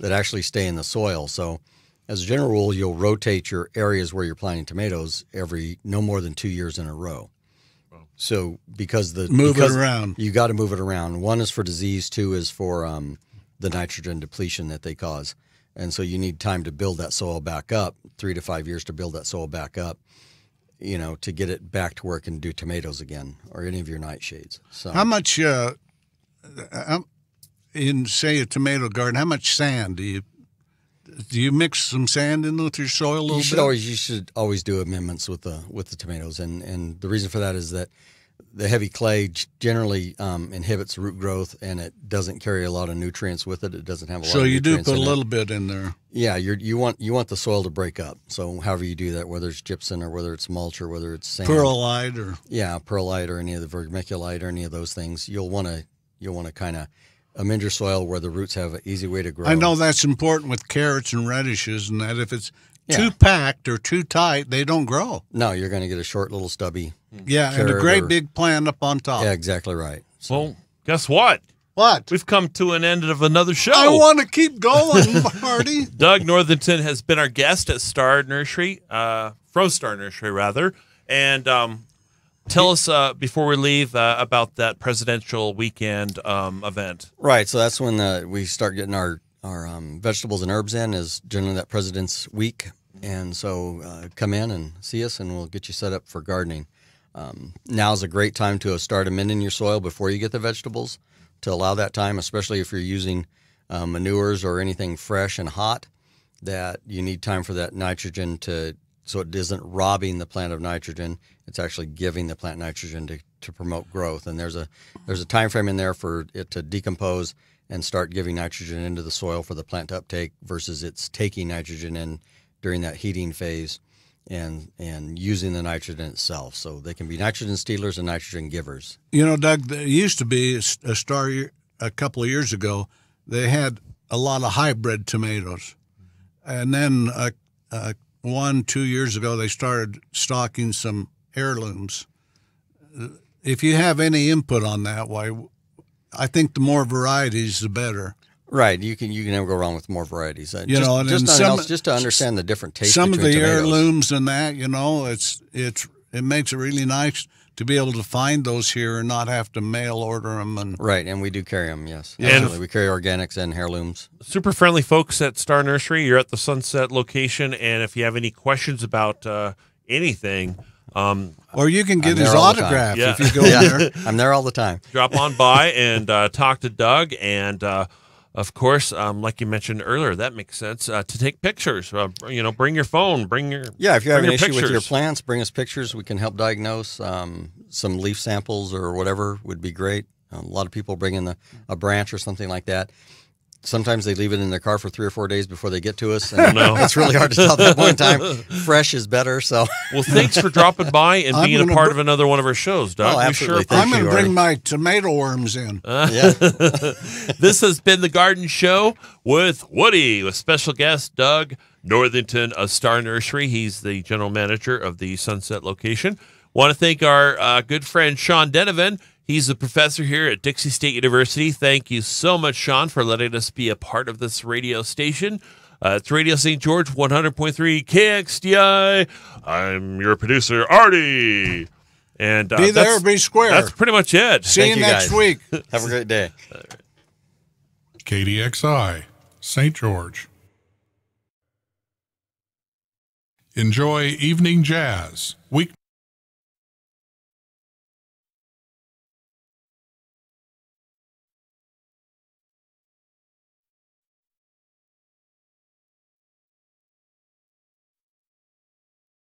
actually stay in the soil. So as a general rule, you'll rotate your areas where you're planting tomatoes every no more than 2 years in a row. So because it around. You got to move it around. One is for disease. Two is for the nitrogen depletion that they cause. And so you need time to build that soil back up, 3 to 5 years to build that soil back up, to get it back to where it can do tomatoes again or any of your nightshades. So how much, in, say, a tomato garden, how much sand do you mix some sand in with your soil a little bit? You should always do amendments with the tomatoes. And the reason for that is that the heavy clay generally inhibits root growth, and it doesn't carry a lot of nutrients with it. It doesn't have a lot of nutrients. So you do put a little bit in there. Yeah, you want the soil to break up. So however you do that, whether it's gypsum or whether it's mulch or whether it's sand. Perlite or any of the vermiculite or any of those things, you'll want to kind of amend your soil where the roots have an easy way to grow. I know that's important with carrots and radishes, and that if it's too packed or too tight, they don't grow. No, you're going to get a short little stubby. Yeah, and a great big plant up on top. Yeah, exactly right. So, well, guess what? What? We've come to an end of another show. I want to keep going, Artie. Doug Northington has been our guest at Star Nursery, from Star Nursery, rather. And tell us, before we leave, about that presidential weekend event. Right, so that's when we start getting our vegetables and herbs in, is generally that President's Week. And so come in and see us, and we'll get you set up for gardening. Now is a great time to start amending your soil before you get the vegetables, to allow that time, especially if you're using manures or anything fresh and hot, that you need time for that nitrogen to so it isn't robbing the plant of nitrogen. It's actually giving the plant nitrogen to promote growth. And there's a time frame in there for it to decompose and start giving nitrogen into the soil for the plant to uptake versus it's taking nitrogen in during that heating phase and using the nitrogen itself. So they can be nitrogen stealers and nitrogen givers. You know, Doug, there used to be a Star a couple of years ago. They had a lot of hybrid tomatoes. And then 2 years ago, they started stocking some heirlooms. If you have any input on that, why, I think the more varieties, the better. Right, you can never go wrong with more varieties. You know, and just to understand the different tastes. Some of the tomatoes. heirlooms and that, you know, it makes it really nice to be able to find those here and not have to mail order them. And right, and we do carry them. Yes, and absolutely. We carry organics and heirlooms. Super friendly folks at Star Nursery. You're at the Sunset location, and if you have any questions about anything. Or you can get his autograph if you go there. I'm there all the time. Drop on by and talk to Doug. And, of course, like you mentioned earlier, that makes sense, to take pictures. You know, bring your phone, if you have an issue pictures with your plants, bring us pictures. We can help diagnose. Some leaf samples or whatever would be great. A lot of people bring in a branch or something like that. Sometimes they leave it in their car for 3 or 4 days before they get to us. And it's really hard to tell at that point in time. Fresh is better. So, well, thanks for dropping by and being a part of another one of our shows, Doug. Oh, absolutely. I'm going to bring my tomato worms in. This has been The Garden Show with Woody, with special guest Doug Northington of Star Nursery. He's the general manager of the Sunset location. Want to thank our good friend Sean Denovan. He's a professor here at Dixie State University. Thank you so much, Sean, for letting us be a part of this radio station. It's Radio St. George 100.3 KXDI. I'm your producer, Artie. And be there, be square. That's pretty much it. See you next week. Have a great day. KDXI, St. George. Enjoy evening jazz, weeknight.